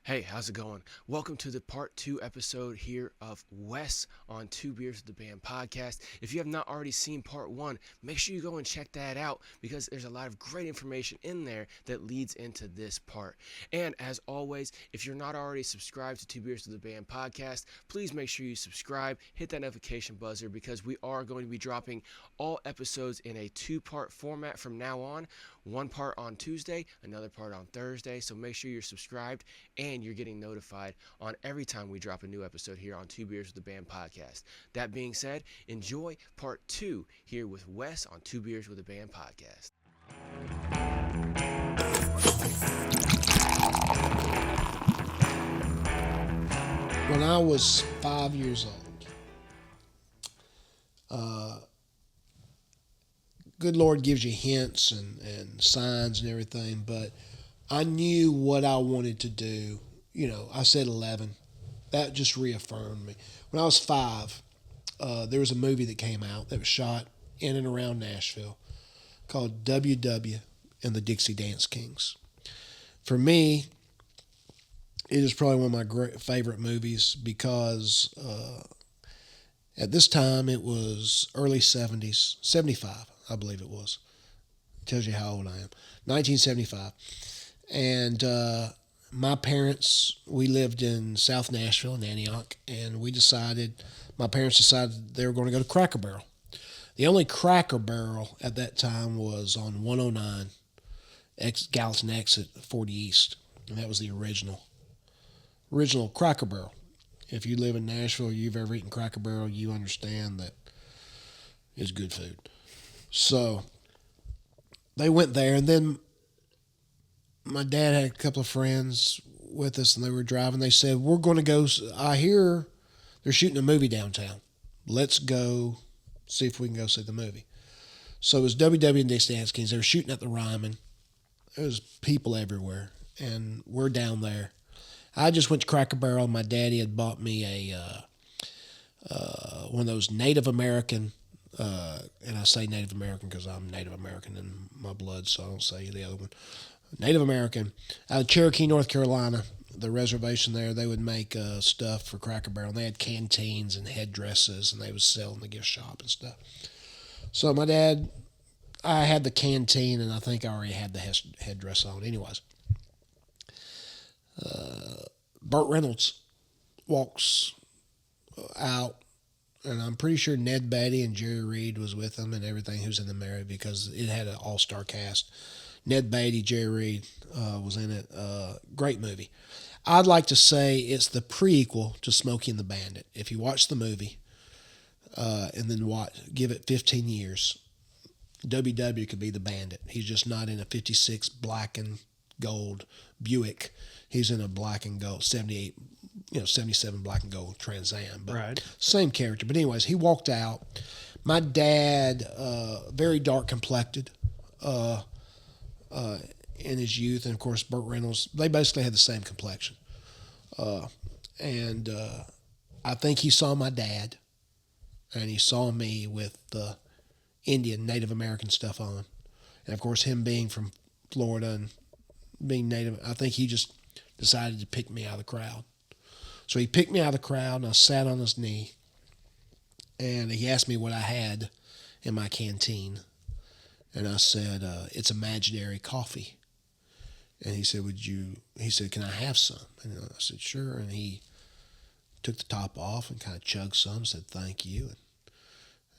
Hey, how's it going? Welcome to the part 2 episode here of Wes on Two Beers with the Band podcast. If you have not already seen part 1, make sure you go and check that out because there's a lot of great information in there that leads into this part. And as always, if you're not already subscribed to Two Beers with the Band podcast, please make sure you subscribe, hit that notification buzzer because we are going to be dropping all episodes in a 2-part format from now on. One part on Tuesday, another part on Thursday. So make sure you're subscribed and you're getting notified on every time we drop a new episode here on Two Beers with the Band podcast. That being said, enjoy part 2 here with Wes on Two Beers with the Band podcast. When I was 5 years old, good Lord gives you hints and signs and everything, but I knew what I wanted to do. I said 11. That just reaffirmed me. When I was 5, there was a movie that came out that was shot in and around Nashville called W.W. and the Dixie Dance Kings. For me, it is probably one of my great favorite movies because at this time it was early 70s, 75, I believe it was. Tells you how old I am. 1975. And my parents, we lived in South Nashville, in Antioch, and my parents decided they were going to go to Cracker Barrel. The only Cracker Barrel at that time was on 109, Gallatin exit 40 East, and that was the original Cracker Barrel. If you live in Nashville or you've ever eaten Cracker Barrel, you understand that it's good food. So they went there, and then my dad had a couple of friends with us, and they were driving. They said, we're going to go, I hear they're shooting a movie downtown. Let's go see if we can go see the movie. So it was WW and Dixie Dance Kings. They were shooting at the Ryman. There was people everywhere, and we're down there. I just went to Cracker Barrel. My daddy had bought me one of those Native American, and I say Native American because I'm Native American in my blood, so I don't say the other one. Native American out of Cherokee, North Carolina. The reservation there, they would make stuff for Cracker Barrel. They had canteens and headdresses, and they would sell in the gift shop and stuff. So my dad, I had the canteen, and I think I already had the headdress on. Anyways, Burt Reynolds walks out, and I'm pretty sure Ned Beatty and Jerry Reed was with him and everything who's in the movie because it had an all-star cast. Ned Beatty, Jerry Reed was in it. Great movie. I'd like to say it's the prequel to Smokey and the Bandit. If you watch the movie and then give it 15 years, WW could be the Bandit. He's just not in a 56 black and gold Buick. He's in a black and gold 78, 77 black and gold Trans Am. But right. Same character. But anyways, he walked out. My dad, very dark complected in his youth, and of course Burt Reynolds. They basically had the same complexion. And I think he saw my dad, and he saw me with the Indian Native American stuff on, and of course him being from Florida and being Native, I think he just decided to pick me out of the crowd. So he picked me out of the crowd, and I sat on his knee, and he asked me what I had in my canteen, and I said, it's imaginary coffee. And he said, can I have some? And I said, sure. And he took the top off and kind of chugged some, said, thank you.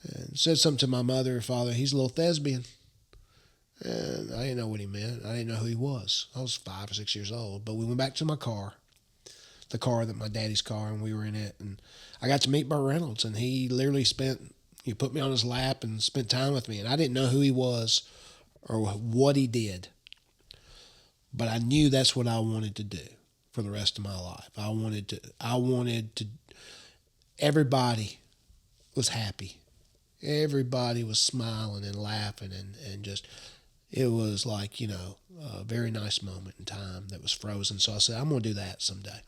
And said something to my mother or father, he's a little thespian. And I didn't know what he meant. I didn't know who he was. I was 5 or 6 years old. But we went back to my car, my daddy's car, and we were in it. And I got to meet Burt Reynolds, and he literally put me on his lap and spent time with me. And I didn't know who he was or what he did. But I knew that's what I wanted to do for the rest of my life. I wanted to, everybody was happy. Everybody was smiling and laughing and just, it was like, a very nice moment in time that was frozen. So I said, I'm going to do that someday.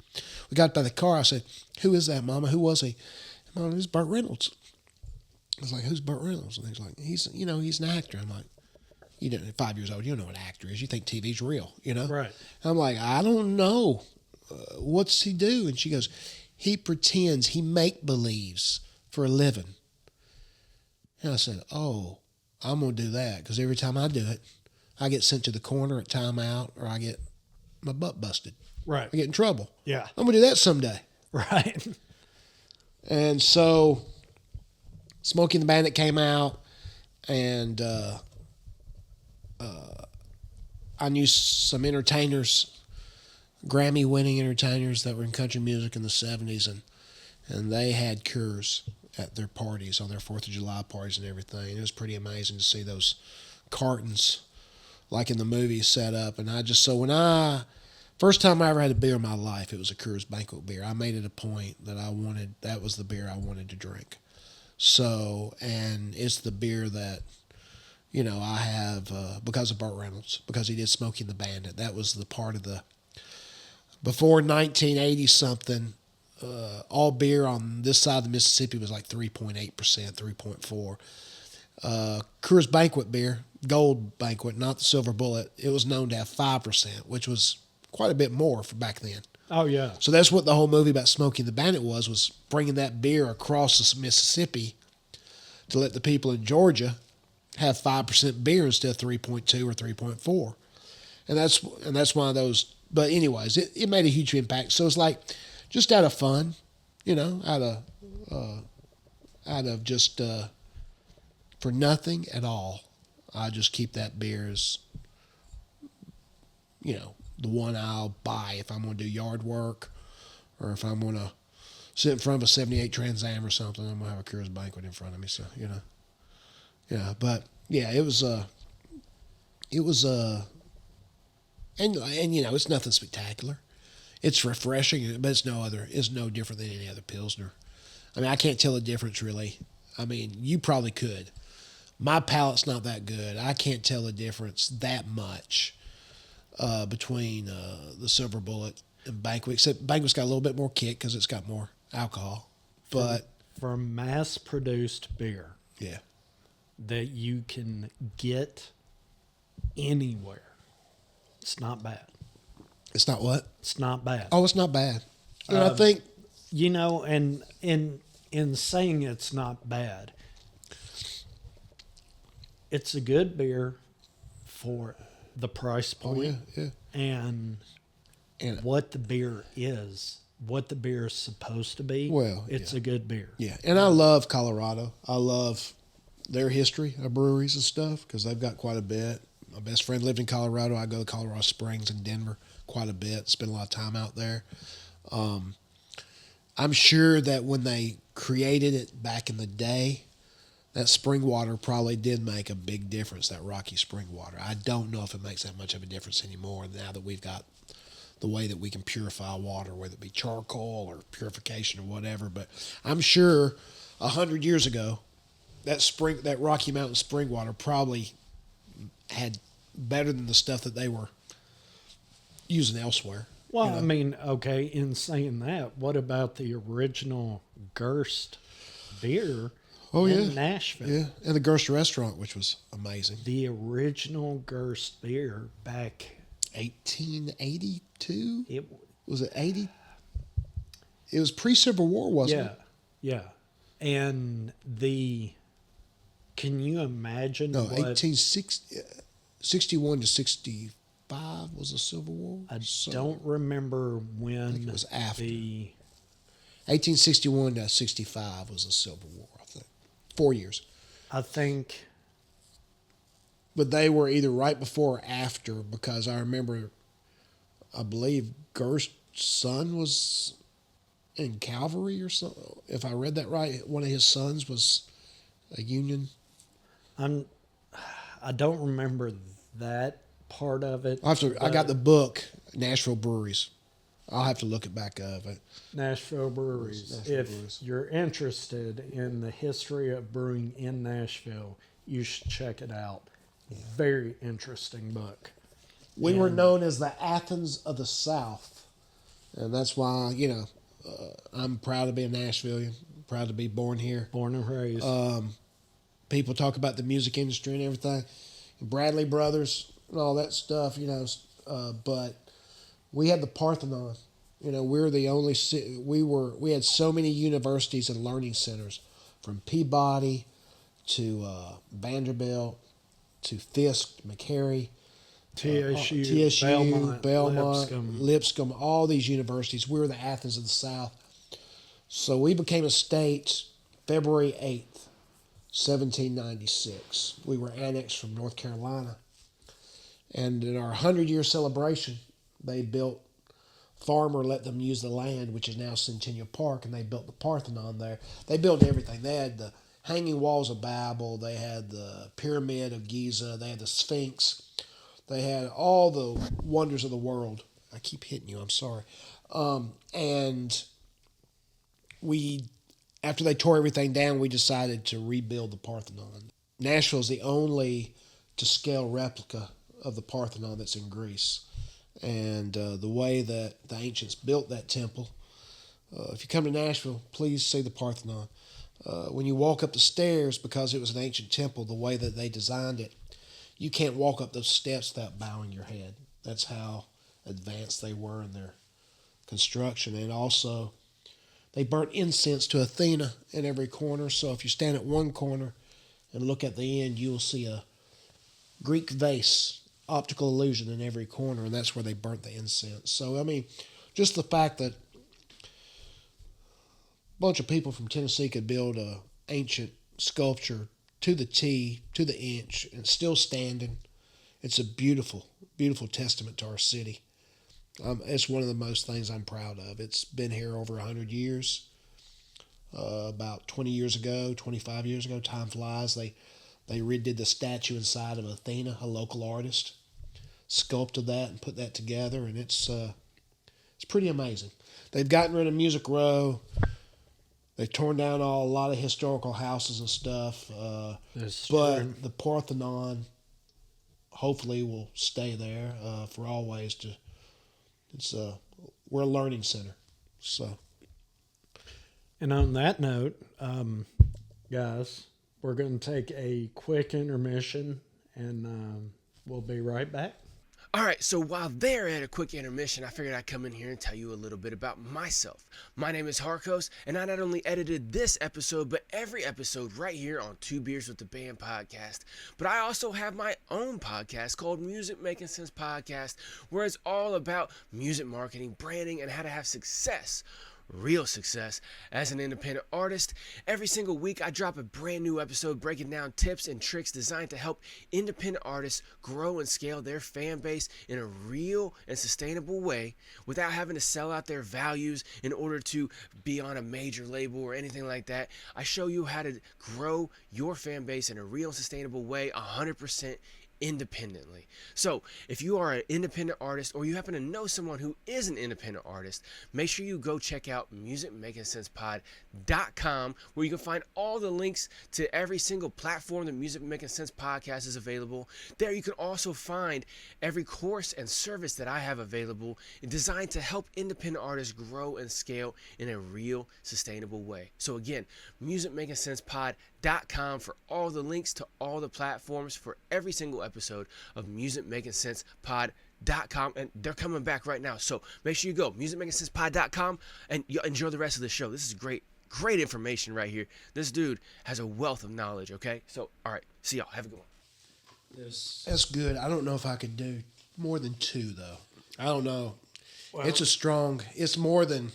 We got by the car. I said, who is that, Mama? Who was he? Mama, it's Burt Reynolds. I was like, who's Burt Reynolds? And he's like, he's an actor. I'm like, 5 years old, you don't know what an actor is. You think TV's real, Right. I'm like, I don't know. what's he do? And she goes, he pretends, he make-believes for a living. And I said, oh, I'm going to do that because every time I do it, I get sent to the corner at timeout or I get my butt busted. Right. I get in trouble. Yeah. I'm going to do that someday. Right. And so Smokey and the Bandit came out, and I knew some entertainers, Grammy-winning entertainers that were in country music in the 70s, and they had Cures at their parties, on their 4th of July parties and everything. It was pretty amazing to see those cartons, like in the movies, set up. And first time I ever had a beer in my life, it was a Coors Banquet beer. I made it a point that was the beer I wanted to drink. So, and it's the beer that, I have because of Burt Reynolds, because he did Smokey and the Bandit. That was the part of before 1980 something, all beer on this side of the Mississippi was like 3.8%, 3.4%. Coors Banquet beer, Gold Banquet, not the Silver Bullet, it was known to have 5%, which was quite a bit more for back then. Oh, yeah. So that's what the whole movie about Smokey and the Bandit was bringing that beer across the Mississippi to let the people in Georgia have 5% beer instead of 3.2 or 3.4. And that's one of those. But anyways, it made a huge impact. So it's like just out of fun, out of just for nothing at all. I just keep that beer as, the one I'll buy if I'm going to do yard work or if I'm going to sit in front of a 78 Trans Am or something. I'm going to have a Coors Banquet in front of me. So, Yeah, but yeah, it was and it's nothing spectacular. It's refreshing, but it's no different than any other Pilsner. I mean, I can't tell the difference really. I mean, you probably could. My palate's not that good. I can't tell the difference that much between the Silver Bullet and Banquet, except Banquet's got a little bit more kick because it's got more alcohol. But for mass-produced beer, yeah, that you can get anywhere, it's not bad. It's not what? It's not bad. Oh, it's not bad. And I think and in saying it's not bad, it's a good beer for the price point and what the beer is, what the beer is supposed to be. Well, it's a good beer. Yeah, and I love Colorado. I love their history of breweries and stuff because they've got quite a bit. My best friend lived in Colorado. I go to Colorado Springs and Denver quite a bit. Spend a lot of time out there. I'm sure that when they created it back in the day, that spring water probably did make a big difference, that rocky spring water. I don't know if it makes that much of a difference anymore now that we've got the way that we can purify water, whether it be charcoal or purification or whatever. But I'm sure 100 years ago, that Rocky Mountain spring water probably had better than the stuff that they were using elsewhere. Well, I mean, okay, in saying that, what about the original Gerst beer in Nashville? Yeah, and the Gerst restaurant, which was amazing. The original Gerst beer back 1882? Was it 80? It was pre-Civil War, wasn't it? Yeah. And can you imagine No, 1861 to 65 was the Civil War. I don't remember when. I think it was after. 1861 to 65 was the Civil War, I think. 4 years. I think. But they were either right before or after because I believe Gerst's son was in cavalry or something. If I read that right, one of his sons was a Union. I don't remember that part of it. I got the book, Nashville Breweries. I'll have to look it back up. Nashville Breweries. If you're interested in the history of brewing in Nashville, you should check it out. Very interesting book. We were known as the Athens of the South. And that's why, I'm proud to be a Nashvilleian, proud to be born here. Born and raised. People talk about the music industry and everything, Bradley Brothers and all that stuff, but we had the Parthenon You know, we're the only we had so many universities and learning centers, from Peabody to Vanderbilt to Fisk, McCary, TSU, Belmont, Lipscomb. Lipscomb, all these universities. We were the Athens of the South. So we became a state February 8th, 1796. We were annexed from North Carolina. And in our 100-year celebration, they built, farmer let them use the land, which is now Centennial Park, and they built the Parthenon there. They built everything. They had the Hanging Walls of Babel. They had the Pyramid of Giza. They had the Sphinx. They had all the wonders of the world. I keep hitting you. I'm sorry. And we, after they tore everything down, we decided to rebuild the Parthenon. Nashville is the only to-scale replica of the Parthenon that's in Greece. And the way that the ancients built that temple, if you come to Nashville, please see the Parthenon. When you walk up the stairs, because it was an ancient temple, the way that they designed it, you can't walk up those steps without bowing your head. That's how advanced they were in their construction. And also, they burnt incense to Athena in every corner. So if you stand at one corner and look at the end, you will see a Greek vase, optical illusion in every corner, and that's where they burnt the incense. So, I mean, just the fact that a bunch of people from Tennessee could build a ancient sculpture to the T, to the inch, and still standing, it's a beautiful, beautiful testament to our city. It's one of the most things I'm proud of. It's been here over 100 years. About 20 years ago, 25 years ago, time flies, they redid the statue inside of Athena, a local artist, sculpted that and put that together, and it's pretty amazing. They've gotten rid of Music Row. They've torn down a lot of historical houses and stuff. But the Parthenon hopefully will stay there for always. We're a learning center. So. And on that note, guys, we're going to take a quick intermission, and we'll be right back. All right, so while they're at a quick intermission, I figured I'd come in here and tell you a little bit about myself. My name is Harkos, and I not only edited this episode, but every episode right here on Two Beers with the Band podcast. But I also have my own podcast called Music Making Sense Podcast, where it's all about music marketing, branding, and how to have success. Real success as an independent artist. Every single week I drop a brand new episode breaking down tips and tricks designed to help independent artists grow and scale their fan base in a real and sustainable way without having to sell out their values in order to be on a major label or anything like that. I show you how to grow your fan base in a real and sustainable way 100% independently. So if you are an independent artist, or you happen to know someone who is an independent artist, make sure you go check out musicmakingsensepod.com, where you can find all the links to every single platform that Music Making Sense Podcast is available. There you can also find every course and service that I have available designed to help independent artists grow and scale in a real sustainable way. So again, musicmakingsensepod.com for all the links to all the platforms for every single episode of Music Making Sense Pod.com, and they're coming back right now. So make sure you go musicmakingsensepod.com and you enjoy the rest of the show. This is great information right here. This dude has a wealth of knowledge. Okay, so all right, see y'all. Have a good one. That's good. I don't know if I could do more than two though. I don't know. Well, it's more than.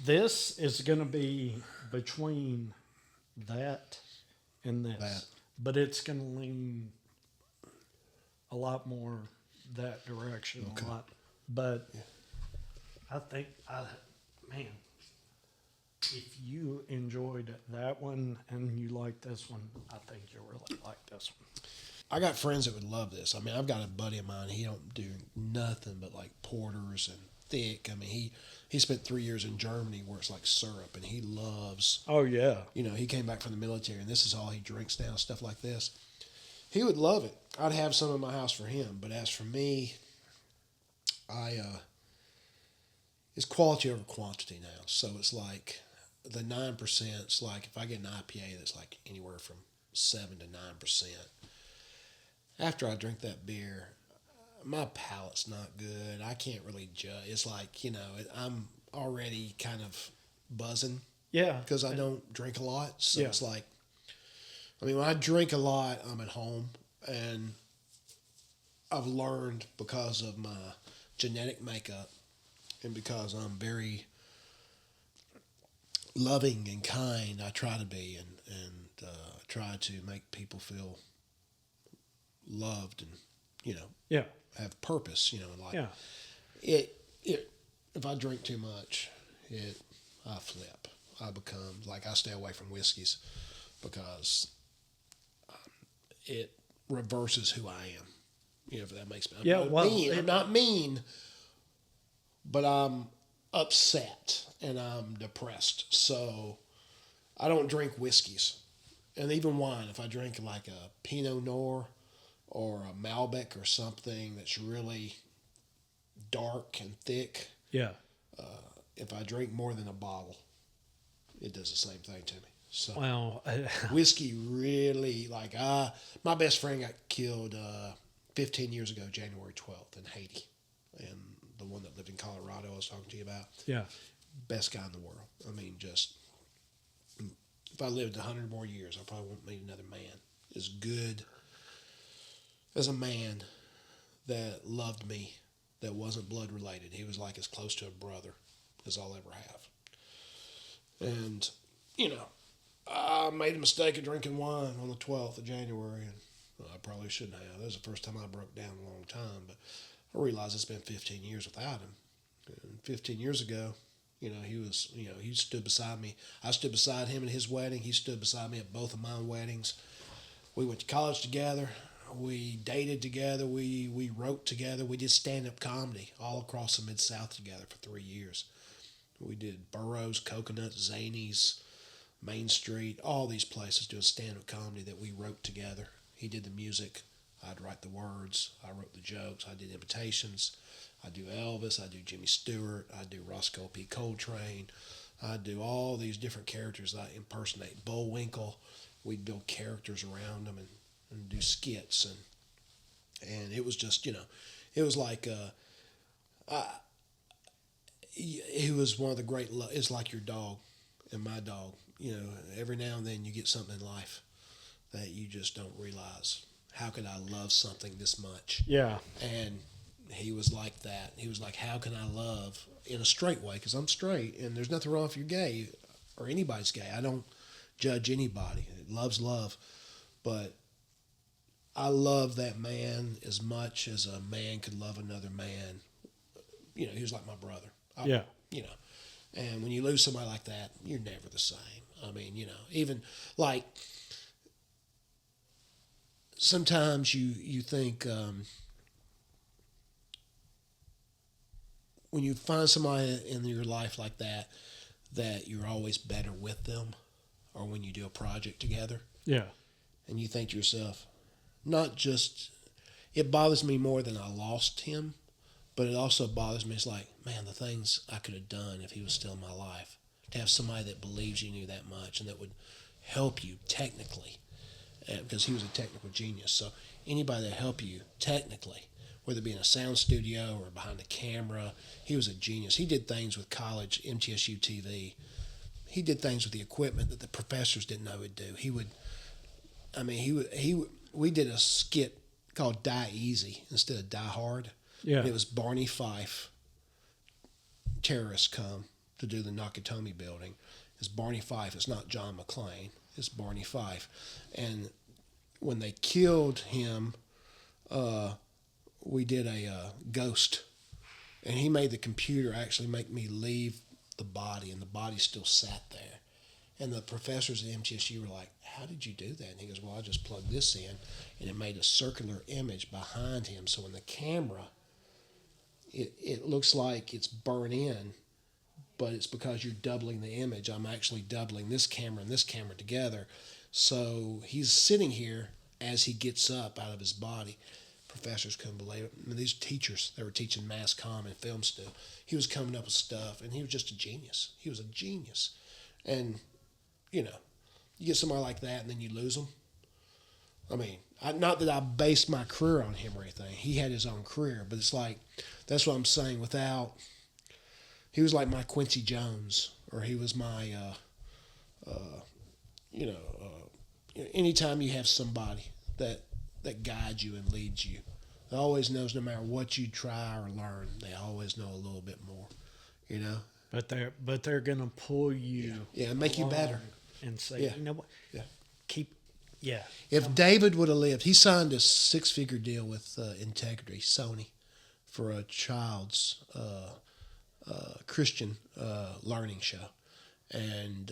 This is going to be between that and this. But it's going to lean a lot more that direction. Okay. A lot. But yeah. I think, man, if you enjoyed that one and you like this one, I think you'll really like this one. I got friends that would love this. I mean, I've got a buddy of mine. He don't do nothing but like porters and thick. I mean, he spent 3 years in Germany where it's like syrup, and he loves. Oh yeah. You know, he came back from the military, and this is all he drinks now, stuff like this. He would love it. I'd have some in my house for him, but as for me, it's quality over quantity now. So it's like the 9%. It's like if I get an IPA that's like anywhere from 7 to 9%. After I drink that beer, my palate's not good. I can't really judge. It's like, I'm already kind of buzzing Yeah. because I don't drink a lot. So Yeah. it's like, when I drink a lot, I'm at home, and I've learned because of my genetic makeup and because I'm very loving and kind, I try to be, and try to make people feel loved and, Yeah. have purpose, in life. Yeah. If I drink too much, I flip. I become, like, I stay away from whiskeys because it reverses who I am. If that makes sense. Yeah, well, I'm not mean, but I'm upset and I'm depressed. So I don't drink whiskeys. And even wine, if I drink like a Pinot Noir or a Malbec or something that's really dark and thick, Yeah. if I drink more than a bottle, it does the same thing to me. So Well, whiskey really, my best friend got killed 15 years ago, January 12th, in Haiti. And the one that lived in Colorado I was talking to you about, yeah. best guy in the world. Just, if I lived 100 more years, I probably won't meet another man as good as a man that loved me, that wasn't blood related. He was like as close to a brother as I'll ever have. And, I made a mistake of drinking wine on the 12th of January, and I probably shouldn't have. That was the first time I broke down in a long time, but I realized it's been 15 years without him. And 15 years ago, he stood beside me. I stood beside him at his wedding. He stood beside me at both of my weddings. We went to college together. We dated together. We wrote together. We did stand-up comedy all across the Mid-South together for 3 years. We did Burroughs, Coconut, Zanies, Main Street, all these places doing stand-up comedy that we wrote together. He did the music. I'd write the words. I wrote the jokes. I did imitations. I do Elvis. I do Jimmy Stewart. I do Roscoe P. Coltrane. I do all these different characters. I impersonate Bullwinkle. We'd build characters around them and do skits. And it was just, it was like, he was one of the great, it's like your dog and my dog. Every now and then you get something in life that you just don't realize. How could I love something this much? Yeah. And he was like that. He was like, how can I love in a straight way? Because I'm straight, and there's nothing wrong if you're gay or anybody's gay. I don't judge anybody. Love's love. But I love that man as much as a man could love another man. He was like my brother. Yeah. And when you lose somebody like that, you're never the same. Even like sometimes you think when you find somebody in your life like that you're always better with them, or when you do a project together, Yeah. and you think to yourself, not just, it bothers me more than I lost him, but it also bothers me. It's like, man, the things I could have done if he was still in my life. To have somebody that believes in you that much and that would help you technically, because he was a technical genius. So anybody that helped you technically, whether it be in a sound studio or behind the camera, he was a genius. He did things with college, MTSU TV. He did things with the equipment that the professors didn't know he'd do. We did a skit called Die Easy instead of Die Hard. Yeah. And it was Barney Fife. Terrorists come to do the Nakatomi building. It's Barney Fife. It's not John McClane. It's Barney Fife. And when they killed him, we did a ghost. And he made the computer actually make me leave the body, and the body still sat there. And the professors at MTSU were like, how did you do that? And he goes, well, I just plugged this in, and it made a circular image behind him. So in the camera, it looks like it's burnt in, but it's because you're doubling the image. I'm actually doubling this camera and this camera together. So he's sitting here as he gets up out of his body. Professors couldn't believe it. These teachers, they were teaching mass comm and film still. He was coming up with stuff, and he was just a genius. He was a genius. And, you get somebody like that, and then you lose them. I mean, not that I based my career on him or anything. He had his own career, but it's like that's what I'm saying. Without he was like my Quincy Jones, or he was my you know. Anytime you have somebody that guides you and leads you, that always knows no matter what you try or learn, they always know a little bit more. You know. But they're gonna pull you, Yeah, make you along better. and say, Yeah. you know what, Yeah. keep, yeah, If David would have lived, he signed a 6-figure deal with Integrity, Sony, for a child's Christian learning show. And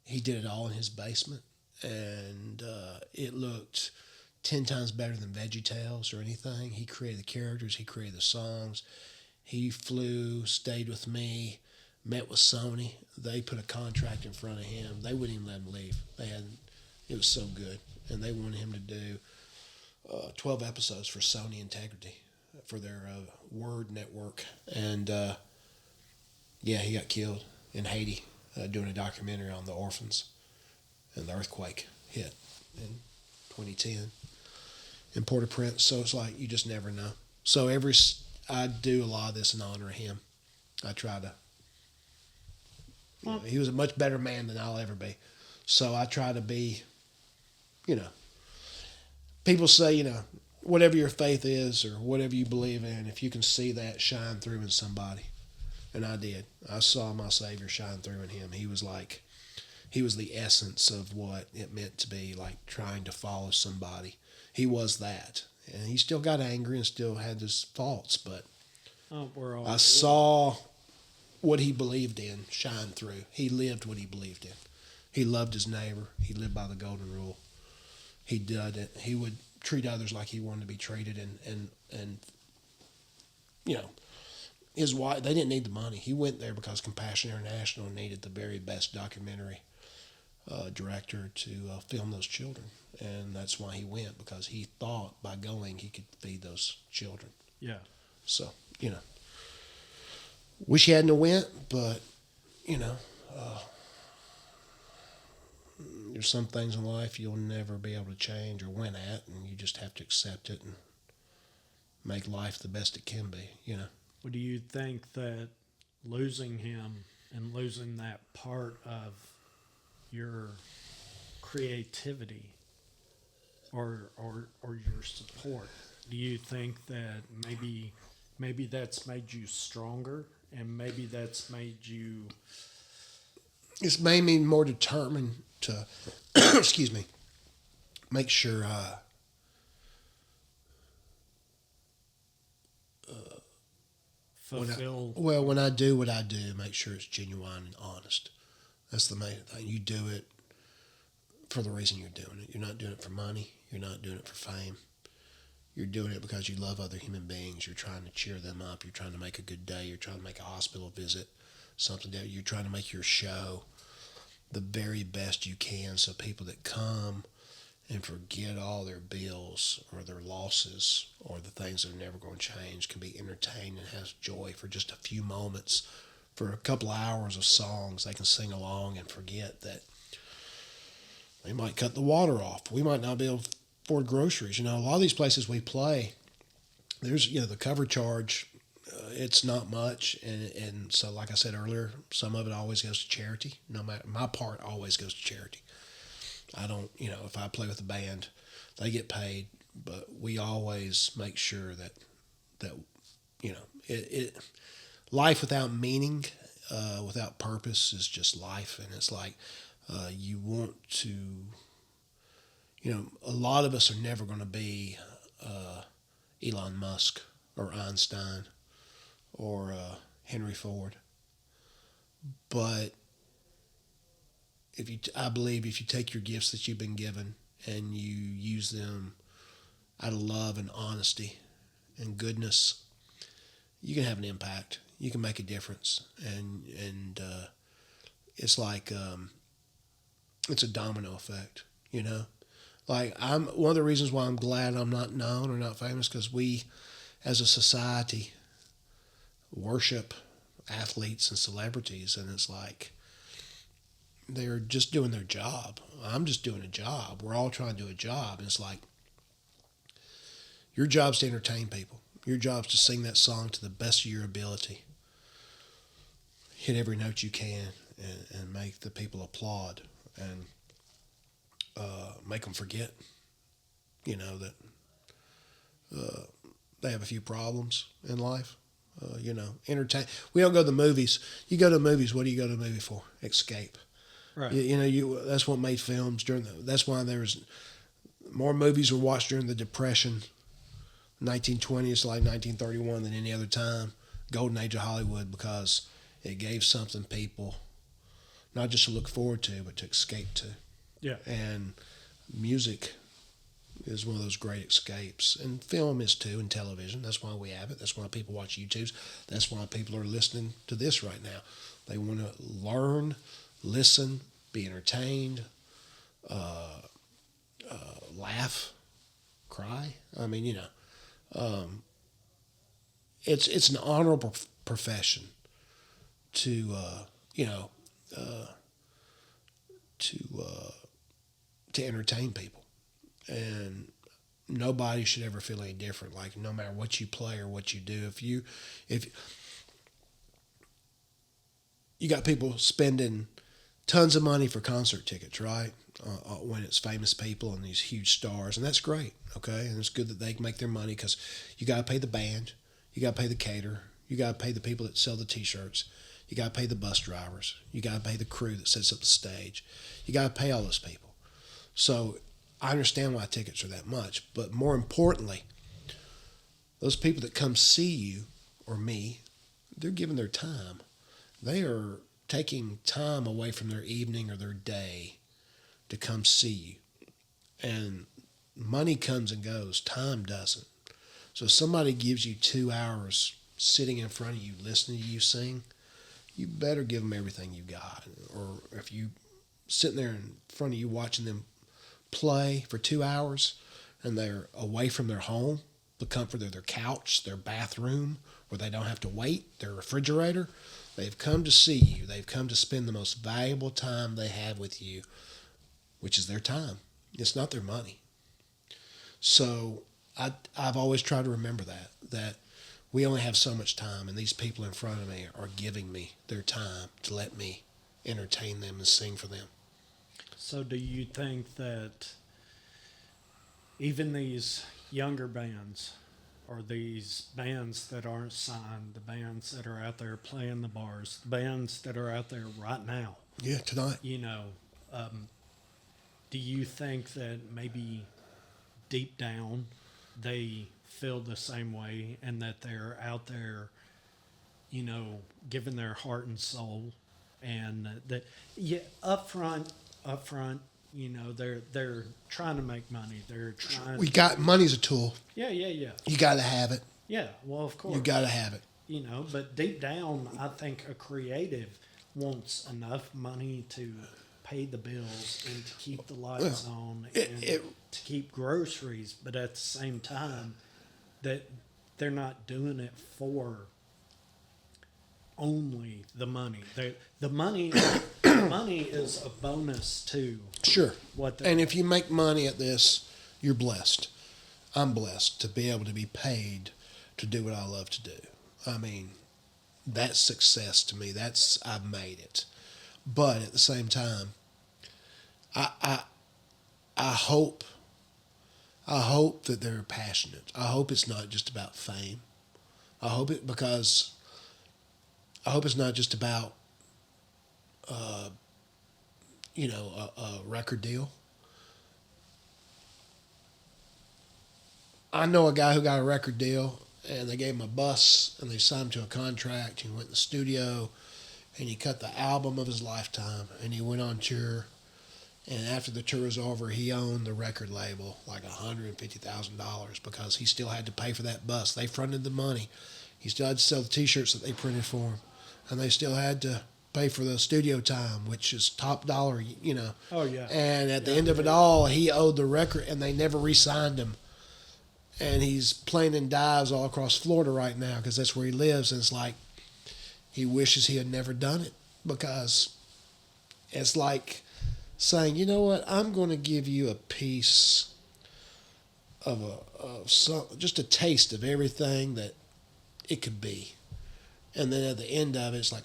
he did it all in his basement. And it looked 10 times better than VeggieTales or anything. He created the characters, he created the songs. He flew, stayed with me, met with Sony. They put a contract in front of him. They wouldn't even let him leave. It was so good. And they wanted him to do 12 episodes for Sony Integrity for their Word network. And yeah, he got killed in Haiti doing a documentary on the orphans. And the earthquake hit in 2010 in Port-au-Prince. So it's like you just never know. So I do a lot of this in honor of him. I try to. He was a much better man than I'll ever be. So I try to be, people say, whatever your faith is or whatever you believe in, if you can see that shine through in somebody. And I did. I saw my Savior shine through in him. He was the essence of what it meant to be like trying to follow somebody. He was that. And he still got angry and still had his faults, but I saw what he believed in shine through. He lived what he believed in. He loved his neighbor. He lived by the golden rule. He did it. He would treat others like he wanted to be treated, and his wife, they didn't need the money. He went there because Compassion International needed the very best documentary director to film those children. And that's why he went, because he thought by going he could feed those children. yeah. So, wish he hadn't have went, but, there's some things in life you'll never be able to change or win at, and you just have to accept it and make life the best it can be, Well, do you think that losing him and losing that part of your creativity or your support, do you think that maybe that's made you stronger, and maybe that's made you It's made me more determined to, excuse me, make sure fulfill? when I do what I do, make sure it's genuine and honest. That's the main thing. You do it for the reason you're doing it. You're not doing it for money. You're not doing it for fame. You're doing it because you love other human beings. You're trying to cheer them up. You're trying to make a good day. You're trying to make a hospital visit, something that you're trying to make your show the very best you can, so people that come and forget all their bills or their losses or the things that are never going to change can be entertained and have joy for just a few moments. For a couple of hours of songs, they can sing along and forget that they might cut the water off. We might not be able to afford groceries. A lot of these places we play, there's the cover charge. It's not much, and so like I said earlier, some of it always goes to charity. No matter, my part always goes to charity. I don't, if I play with a band, they get paid, but we always make sure that it life without meaning, without purpose is just life, and it's like you want to. A lot of us are never going to be Elon Musk or Einstein or Henry Ford. But I believe if you take your gifts that you've been given and you use them out of love and honesty and goodness, you can have an impact. You can make a difference, and it's like it's a domino effect. Like one of the reasons why I'm glad I'm not known or not famous, because we, as a society, worship athletes and celebrities, and it's like they're just doing their job. I'm just doing a job. We're all trying to do a job. And it's like, your job's to entertain people. Your job's to sing that song to the best of your ability. Hit every note you can and make the people applaud and make them forget, that they have a few problems in life. Entertain. We don't go to the movies. You go to the movies. What do you go to the movie for? Escape. Right. That's what made films that's why there was more movies were watched during the Depression, 1920s to like 1931 than any other time, golden age of Hollywood, because it gave something people not just to look forward to, but to escape to. Yeah. And music is one of those great escapes. And film is too, and television. That's why we have it. That's why people watch YouTubes. That's why people are listening to this right now. They want to learn, listen, be entertained, laugh, cry. I mean, it's an honorable profession to entertain people, and nobody should ever feel any different. Like, no matter what you play or what you do, if you got people spending tons of money for concert tickets, right? When it's famous people and these huge stars, and that's great, okay? And it's good that they can make their money, because you got to pay the band, you got to pay the caterer, you got to pay the people that sell the T-shirts, you got to pay the bus drivers, you got to pay the crew that sets up the stage, you got to pay all those people. So I understand why tickets are that much, but more importantly, those people that come see you or me, they're giving their time. They are taking time away from their evening or their day to come see you. And money comes and goes, time doesn't. So if somebody gives you 2 hours sitting in front of you, listening to you sing, you better give them everything you got. Or if you sitting there in front of you watching them play for 2 hours and they're away from their home, the comfort of their couch, their bathroom, where they don't have to wait, their refrigerator, they've come to see you. They've come to spend the most valuable time they have with you, which is their time. It's not their money. So I've always tried to remember that we only have so much time, and these people in front of me are giving me their time to let me entertain them and sing for them. So do you think that even these younger bands, or these bands that aren't signed, the bands that are out there playing the bars, the bands that are out there right now, Yeah, tonight. do you think that maybe deep down they feel the same way, and that they're out there, giving their heart and soul, and that, up front, they're trying to make money. They're trying. Money's a tool. Yeah. You got to have it. Yeah, well, of course. You got to have it. But deep down, I think a creative wants enough money to pay the bills and to keep the lights on and to keep groceries, but at the same time, that they're not doing it for only the money. The money is a bonus to Sure. what. And if you make money at this, you're blessed. I'm blessed to be able to be paid to do what I love to do. I mean, that's success to me. I've made it. But at the same time, I hope that they're passionate. I hope it's not just about fame. I hope it's not just about a record deal. I know a guy who got a record deal, and they gave him a bus, and they signed him to a contract. He went in the studio, and he cut the album of his lifetime, and he went on tour. And after the tour was over, he owned the record label like $150,000, because he still had to pay for that bus. They fronted the money. He still had to sell the T-shirts that they printed for him, and they still had to pay for the studio time, which is top dollar, Oh yeah. And at the end of it all, he owed the record, and they never re-signed him. And he's playing in dives all across Florida right now, because that's where he lives. And it's like, he wishes he had never done it, because It's like saying, you know what, I'm going to give you a piece of some, just a taste of everything that it could be. And then at the end of it, it's like,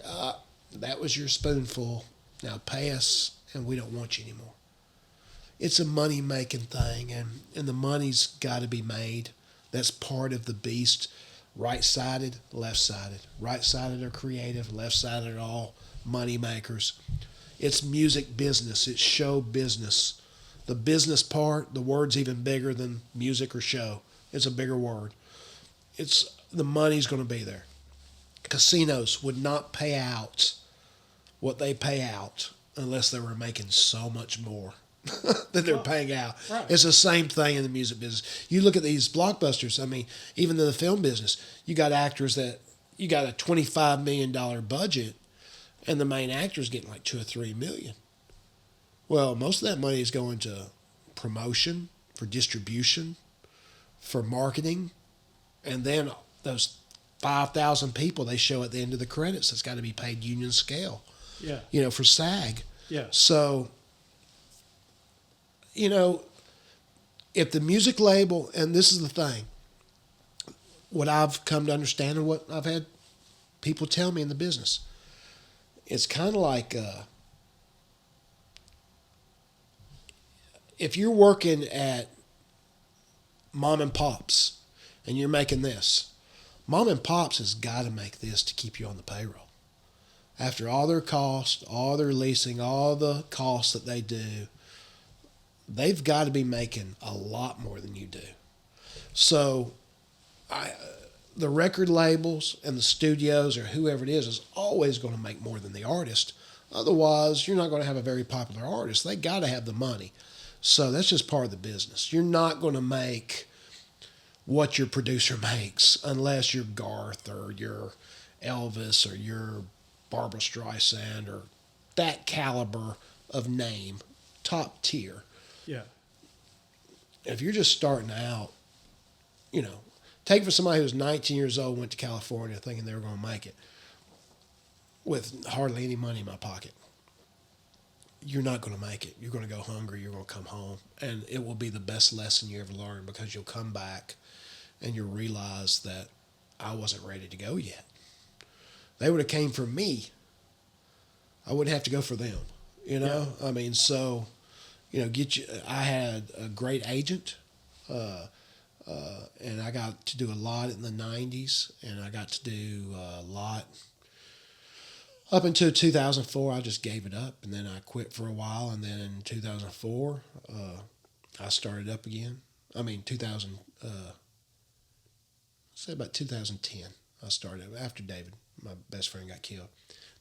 that was your spoonful. Now pay us, and we don't want you anymore. It's a money making thing, and the money's got to be made. That's part of the beast. Right sided, left sided. Right sided are creative, left sided are all money makers. It's music business, it's show business. The business part, the word's even bigger than music or show. It's a bigger word. It's the money's going to be there. Casinos would not pay out what they pay out unless they were making so much more than they're paying out. Right. It's the same thing in the music business. You look at these blockbusters. I mean, even in the film business, you got actors that you got a $25 million budget, and the main actor's getting like $2 or $3 million. Well, most of that money is going to promotion, for distribution, for marketing, and then those 5,000 people they show at the end of the credits that's got to be paid union scale. Yeah. You know, for SAG. Yeah. So, you know, if the music label, and this is the thing, what I've come to understand and what I've had people tell me in the business, it's kind of like if you're working at mom and pop's and you're making this, mom and pop's has got to make this to keep you on the payroll. After all their costs, all their leasing, all the costs that they do, they've got to be making a lot more than you do. So the record labels and the studios or whoever it is always going to make more than the artist. Otherwise, you're not going to have a very popular artist. They got to have the money. So that's just part of the business. You're not going to make what your producer makes unless you're Garth or you're Elvis or you're Barbara Streisand or that caliber of name, top tier. Yeah. If you're just starting out, you know, take for somebody who's 19 years old, went to California thinking they were going to make it with hardly any money in my pocket. You're not going to make it. You're going to go hungry. You're going to come home. And it will be the best lesson you ever learned because you'll come back and you'll realize that I wasn't ready to go yet. They would have came for me. I wouldn't have to go for them. You know? Yeah. I mean, so, you know, I had a great agent. And I got to do a lot in the 90s. And I got to do a lot up until 2004, I just gave it up, and then I quit for a while, and then in 2004, I started up again. I mean, say about 2010, I started after David, my best friend, got killed.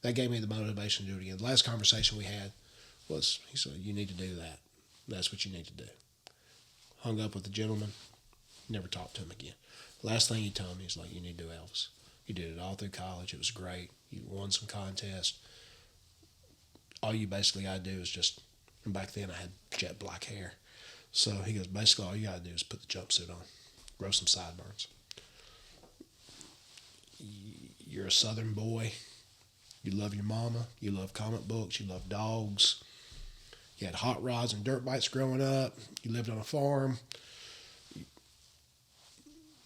That gave me the motivation to do it again. The last conversation we had was, he said, you need to do that. That's what you need to do. Hung up with the gentleman, never talked to him again. Last thing he told me is like, you need to do Elvis. You did it all through college. It was great. You won some contests. All you basically got to do is just, and back then I had jet black hair. So he goes, basically all you got to do is put the jumpsuit on, grow some sideburns. You're a Southern boy. You love your mama. You love comic books. You love dogs. You had hot rods and dirt bikes growing up. You lived on a farm.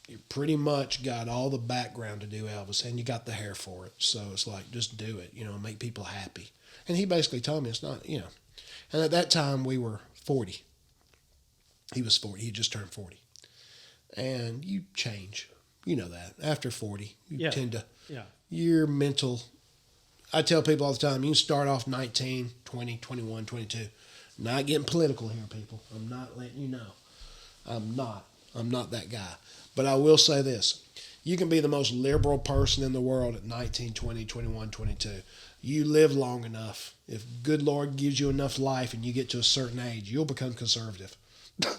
You pretty much got all the background to do Elvis, and you got the hair for it. So it's like, just do it, you know, make people happy. And he basically told me it's not, you know. And at that time, we were 40. He was 40. He had just turned 40. And you change. You know that. After 40, you tend to, your mental, I tell people all the time, you can start off 19, 20, 21, 22. Not getting political here, people. I'm not letting you know. I'm not that guy. But I will say this. You can be the most liberal person in the world at 19, 20, 21, 22. You live long enough. If good Lord gives you enough life and you get to a certain age, you'll become conservative.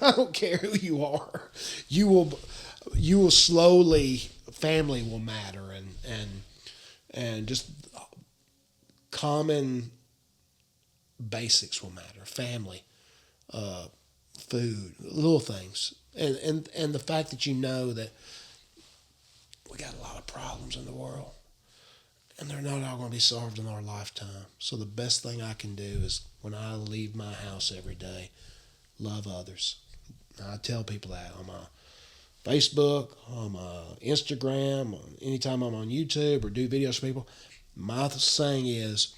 I don't care who you are. You will slowly, family will matter and just common basics will matter. Family, food, little things. And the fact that you know that we got a lot of problems in the world. and they're not all going to be solved in our lifetime. So the best thing I can do is when I leave my house every day, love others. I tell people that on my Facebook, on my Instagram, anytime I'm on YouTube or do videos for people. My saying is,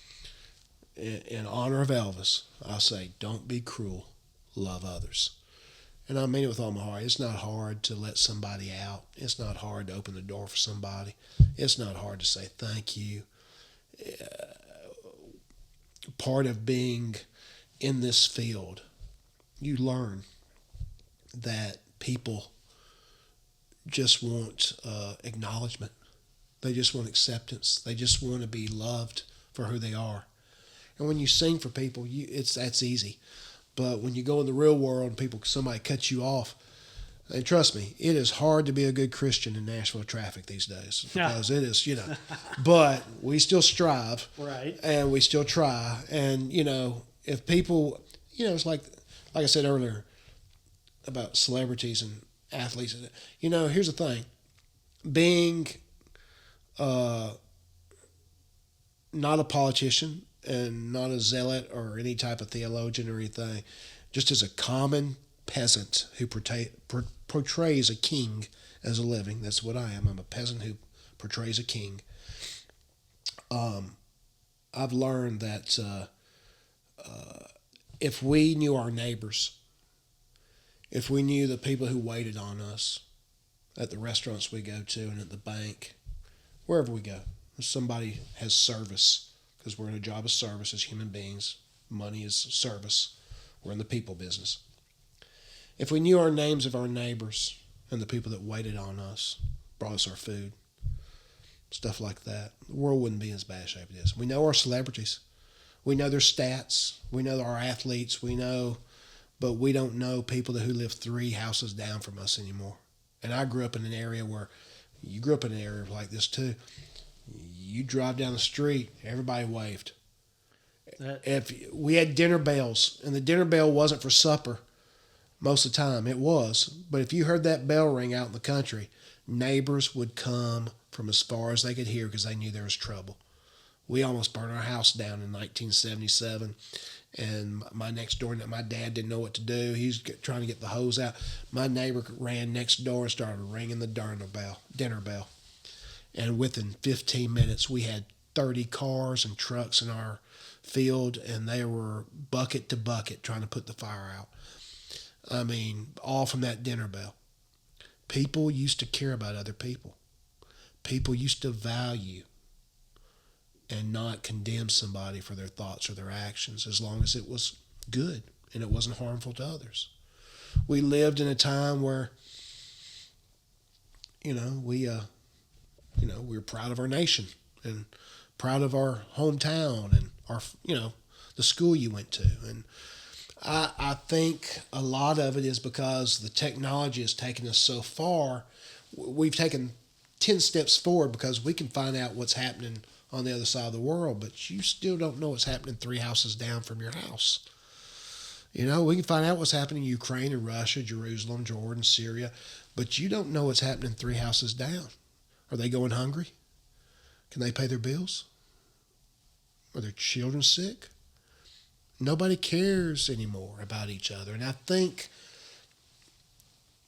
in honor of Elvis, I say, don't be cruel, love others. And I mean it with all my heart. It's not hard to let somebody out. It's not hard to open the door for somebody. It's not hard to say thank you. Part of being in this field, you learn that people just want acknowledgement. They just want acceptance. They just want to be loved for who they are. And when you sing for people, that's easy. But when you go in the real world and somebody cuts you off, and trust me, it is hard to be a good Christian in Nashville traffic these days because it is, But we still strive, Right. And we still try. And if people, it's like I said earlier about celebrities and athletes. Here's the thing: being not a politician and not a zealot or any type of theologian or anything, just as a common peasant who portrays a king as a living. That's what I am. I'm a peasant who portrays a king. I've learned that if we knew our neighbors, if we knew the people who waited on us at the restaurants we go to and at the bank, wherever we go, if somebody has service, because we're in a job of service as human beings. Money is service. We're in the people business. If we knew our names of our neighbors and the people that waited on us, brought us our food, stuff like that, the world wouldn't be in as bad shape as it is. We know our celebrities. We know their stats. We know our athletes. But we don't know people who live 3 houses down from us anymore. And I grew up in an area where, you grew up in an area like this too. You drive down the street, everybody waved. If we had dinner bells, and the dinner bell wasn't for supper most of the time, it was. But if you heard that bell ring out in the country, neighbors would come from as far as they could hear because they knew there was trouble. We almost burned our house down in 1977. And my next door, my dad didn't know what to do. He's trying to get the hose out. My neighbor ran next door and started ringing the dinner bell. And within 15 minutes, we had 30 cars and trucks in our field, and they were bucket to bucket trying to put the fire out. I mean, all from that dinner bell. People used to care about other people. People used to value and not condemn somebody for their thoughts or their actions as long as it was good and it wasn't harmful to others. We lived in a time where, we were proud of our nation and proud of our hometown and our, the school you went to. And I think a lot of it is because the technology has taken us so far. We've taken 10 steps forward because we can find out what's happening on the other side of the world, but you still don't know what's happening 3 houses down from your house. We can find out what's happening in Ukraine and Russia, Jerusalem, Jordan, Syria, but you don't know what's happening 3 houses down. Are they going hungry? Can they pay their bills? Are their children sick? Nobody cares anymore about each other. And I think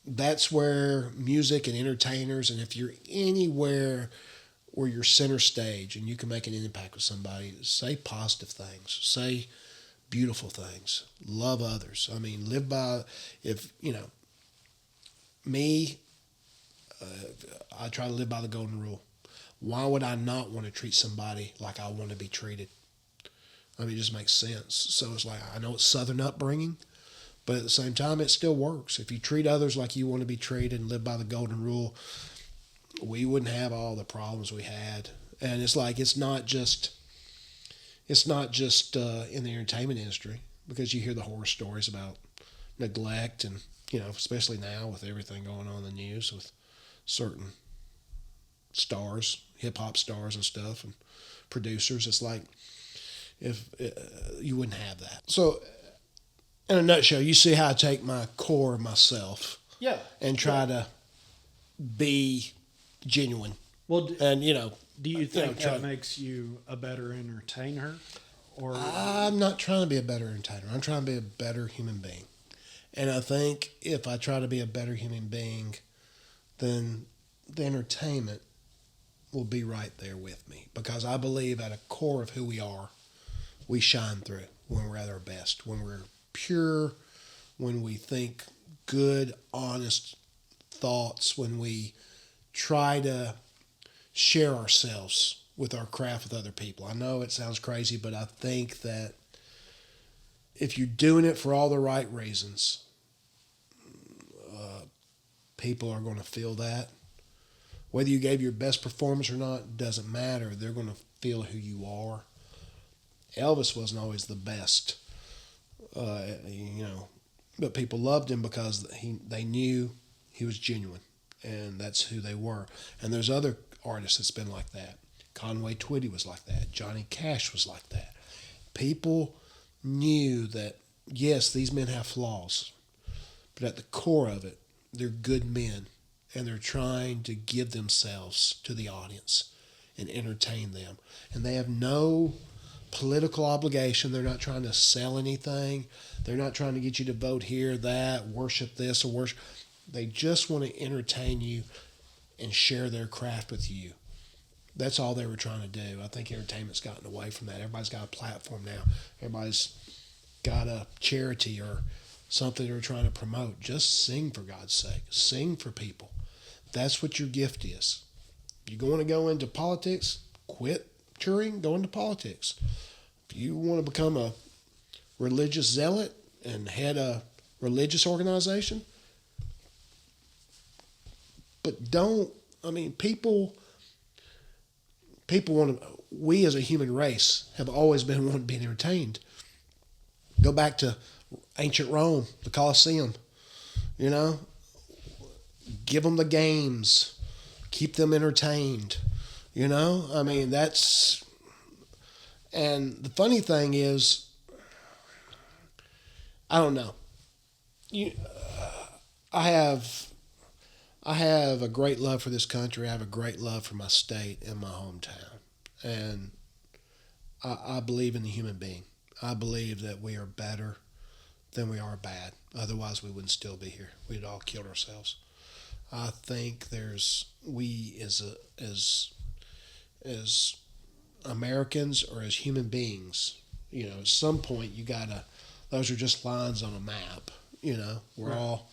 that's where music and entertainers, and if you're anywhere where you're center stage and you can make an impact with somebody, say positive things, say beautiful things, love others. I mean, live by, I try to live by the golden rule. Why would I not want to treat somebody like I want to be treated? I mean, it just makes sense. So it's like, I know it's Southern upbringing, but at the same time, it still works. If you treat others like you want to be treated and live by the golden rule, we wouldn't have all the problems we had. And it's like, it's not just in the entertainment industry, because you hear the horror stories about neglect and, especially now with everything going on in the news with certain stars, hip-hop stars and stuff, and producers. It's like, if you wouldn't have that. So in a nutshell, you see how I take my core myself Yeah. and try to be genuine Well, And do you think try. that makes you a better entertainer? Or I'm not trying to be a better entertainer. I'm trying to be a better human being. And I think if I try to be a better human being, then the entertainment will be right there with me. Because I believe at a core of who we are, we shine through when we're at our best, when we're pure, when we think good, honest thoughts, when we try to share ourselves with our craft with other people. I know it sounds crazy, but I think that if you're doing it for all the right reasons, people are going to feel that. Whether you gave your best performance or not doesn't matter. They're going to feel who you are. Elvis wasn't always the best, but people loved him because they knew he was genuine, and that's who they were. And there's other artists that's been like that. Conway Twitty was like that. Johnny Cash was like that. People knew that, yes, these men have flaws, but at the core of it, they're good men, and they're trying to give themselves to the audience and entertain them. And they have no political obligation. They're not trying to sell anything. They're not trying to get you to vote here, that, worship this or worship. They just want to entertain you and share their craft with you. That's all they were trying to do. I think entertainment's gotten away from that. Everybody's got a platform now. Everybody's got a charity or something they're trying to promote. Just sing, for God's sake. Sing for people. That's what your gift is. You want to go into politics? Quit touring, go into politics. If you want to become a religious zealot and head a religious organization, but people want to, we as a human race have always been wanting to be entertained. Go back to ancient Rome, the Colosseum, give them the games, keep them entertained, that's, and the funny thing is, I don't know. I have a great love for this country. I have a great love for my state and my hometown. And I believe in the human being. I believe that we are better than we are bad. Otherwise, we wouldn't still be here. We'd all killed ourselves. I think we as Americans or as human beings, at some point those are just lines on a map. We're Right. all,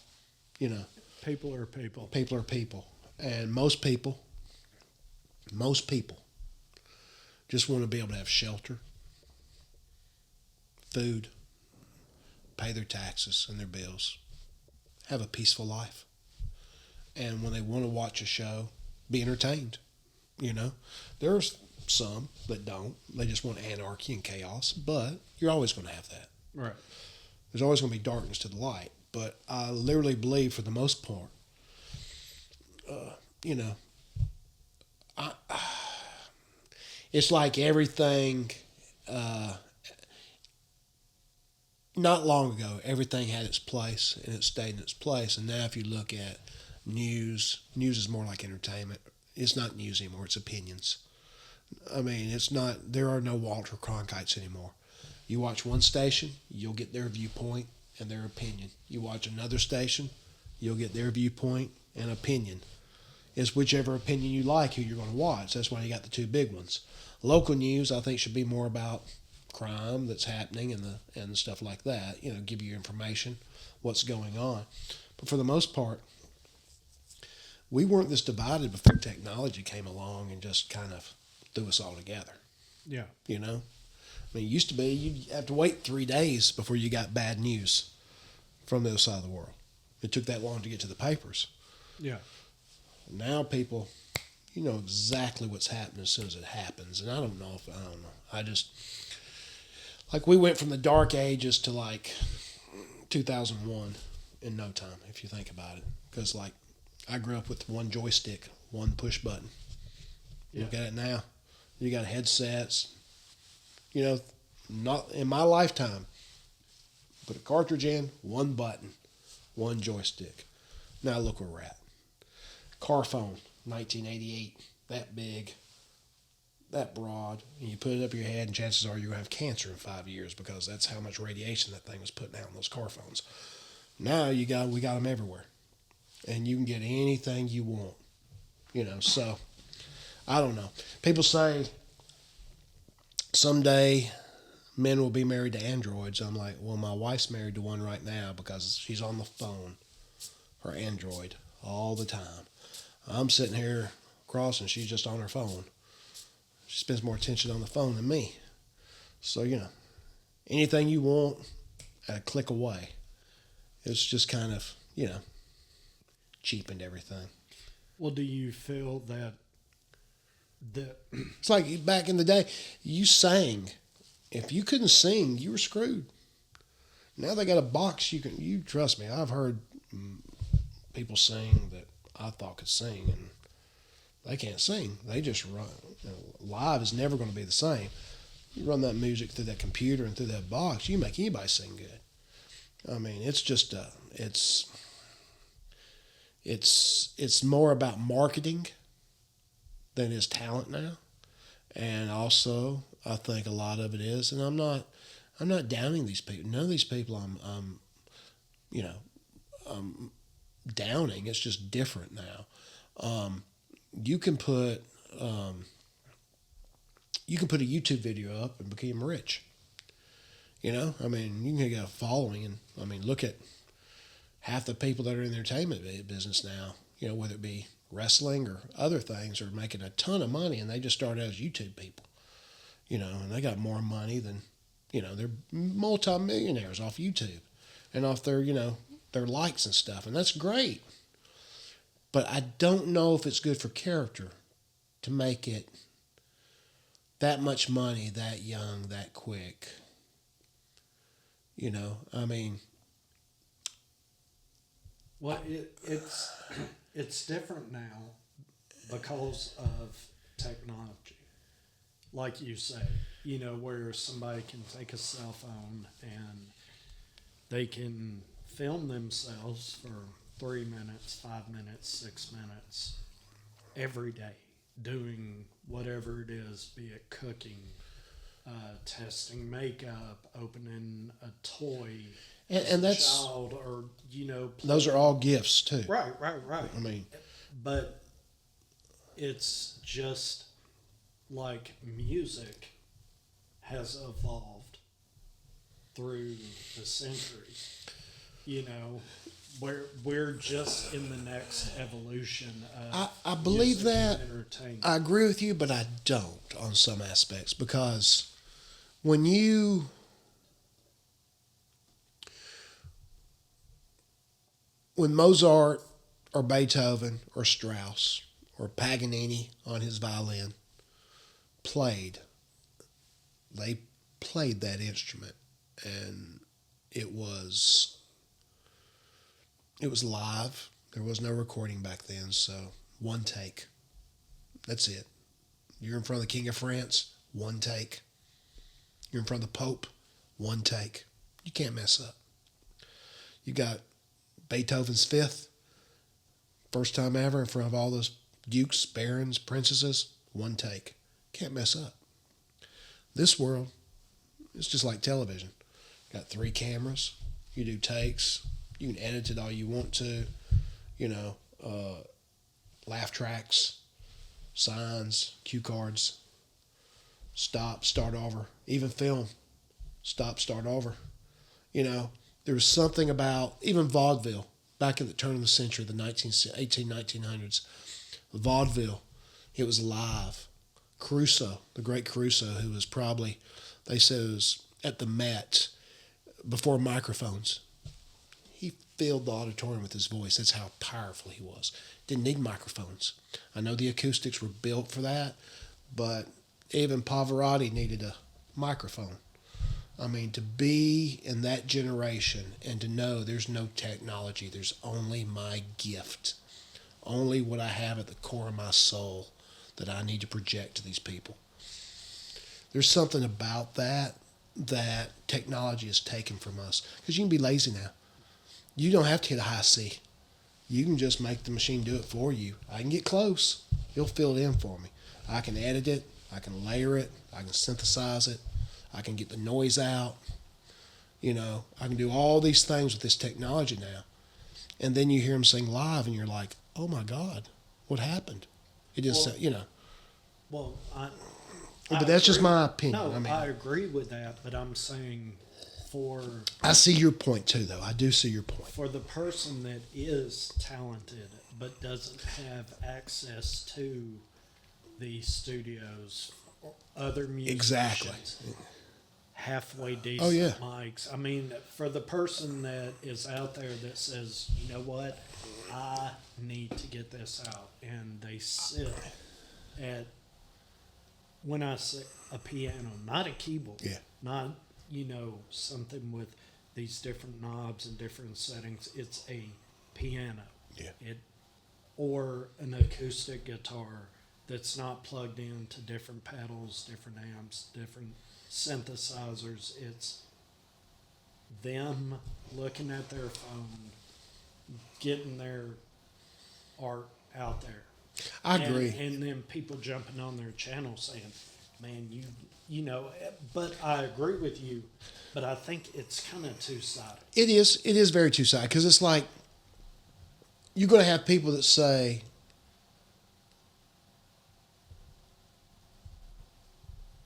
people are people. people are people. And most people just want to be able to have shelter, food, pay their taxes and their bills, have a peaceful life. And when they want to watch a show, be entertained. There's some that don't. They just want anarchy and chaos, but you're always going to have that. Right. There's always going to be darkness to the light. But I literally believe, for the most part, it's like everything. Not long ago, everything had its place and it stayed in its place. And now, if you look at news is more like entertainment. It's not news anymore. It's opinions. It's not. There are no Walter Cronkites anymore. You watch one station, you'll get their viewpoint and their opinion. You watch another station, you'll get their viewpoint and opinion. It's whichever opinion you like who you're going to watch. That's why you got the two big ones. Local news, I think, should be more about crime that's happening and stuff like that. Give you information, what's going on. But for the most part, we weren't this divided before technology came along and just kind of threw us all together. Yeah. It used to be you'd have to wait 3 days before you got bad news from the other side of the world. It took that long to get to the papers. Yeah. Now people, know exactly what's happening as soon as it happens. And I don't know. I just, we went from the dark ages to 2001 in no time, if you think about it. Because I grew up with one joystick, one push button. Yeah. Look at it now. You got headsets. Not in my lifetime. Put a cartridge in, one button, one joystick. Now look where we're at. Car phone, 1988. that big, that broad, and you put it up your head, and chances are you're going to have cancer in 5 years because that's how much radiation that thing was putting out in those car phones. Now we got them everywhere, and you can get anything you want. So I don't know. People say someday men will be married to androids. I'm like, well, my wife's married to one right now because she's on the phone, her android, all the time. I'm sitting here across and she's just on her phone. She spends more attention on the phone than me. So, anything you want at a click away. It's just kind of, cheapened everything. Well, do you feel that It's like back in the day, you sang. If you couldn't sing, you were screwed. Now they got a box you trust me, I've heard people sing that I thought could sing, and they can't sing. They just run. Live is never going to be the same. You run that music through that computer and through that box, you make anybody sing good. I mean, it's just it's more about marketing than it is talent now, and also I think a lot of it is, and I'm not downing these people. None of these people I'm downing. It's just different now. You can put a YouTube video up and become rich. You can get a following, and look at half the people that are in the entertainment business now. Whether it be wrestling or other things, are making a ton of money, and they just started out as YouTube people. And they got more money than, they're multimillionaires off YouTube and off their likes and stuff, and that's great. But I don't know if it's good for character to make it that much money that young, that quick. Well, it's different now because of technology. Like you say, where somebody can take a cell phone and they can film themselves for 3 minutes, 5 minutes, 6 minutes every day doing whatever it is, be it cooking, testing makeup, opening a toy, and that's child, or those are all gifts too. Right. But it's just like music has evolved through the centuries. We're just in the next evolution of I believe music that. and entertainment. I agree with you, but I don't on some aspects, because when Mozart or Beethoven or Strauss or Paganini on his violin they played that instrument, and it was live. There was no recording back then, so one take. That's it. You're in front of the King of France, one take. You're in front of the Pope, one take. You can't mess up. You got Beethoven's Fifth, first time ever in front of all those dukes, barons, princesses, one take. Can't mess up. This world, it's just like television. Got 3 cameras. You do takes. You can edit it all you want to. Laugh tracks, signs, cue cards, stop, start over. Even film, stop, start over. There was something about even vaudeville back at the turn of the century, the 1900s. Vaudeville, it was live. Caruso, the great Caruso, who was probably, they said it was at the Met before microphones. He filled the auditorium with his voice. That's how powerful he was. Didn't need microphones. I know the acoustics were built for that, but even Pavarotti needed a microphone. To be in that generation and to know there's no technology, there's only my gift, only what I have at the core of my soul that I need to project to these people. There's something about that technology has taken from us, because you can be lazy now. You don't have to hit a high C. You can just make the machine do it for you. I can get close. It'll fill it in for me. I can edit it. I can layer it. I can synthesize it. I can get the noise out. I can do all these things with this technology now. And then you hear him sing live, and you're like, oh my God, what happened? It just, Well, But that's just agree. my opinion. No, I agree with that, but I'm saying for I see your point too, though. I do see your point. for the person that is talented but doesn't have access to the studios or other musicians, Exactly. halfway decent Oh, yeah. mics. I mean, for the person that is out there that says, you know what, I need to get this out, and they sit at, when I say a piano, not a keyboard, Yeah. not something with these different knobs and different settings. It's a piano. Yeah. Or an acoustic guitar that's not plugged into different pedals, different amps, different synthesizers. It's them looking at their phone, getting their art out there. I agree. And then people jumping on their channel saying, man, but I agree with you, but I think it's kind of two-sided. It is very two-sided, because it's like you're going to have people that say,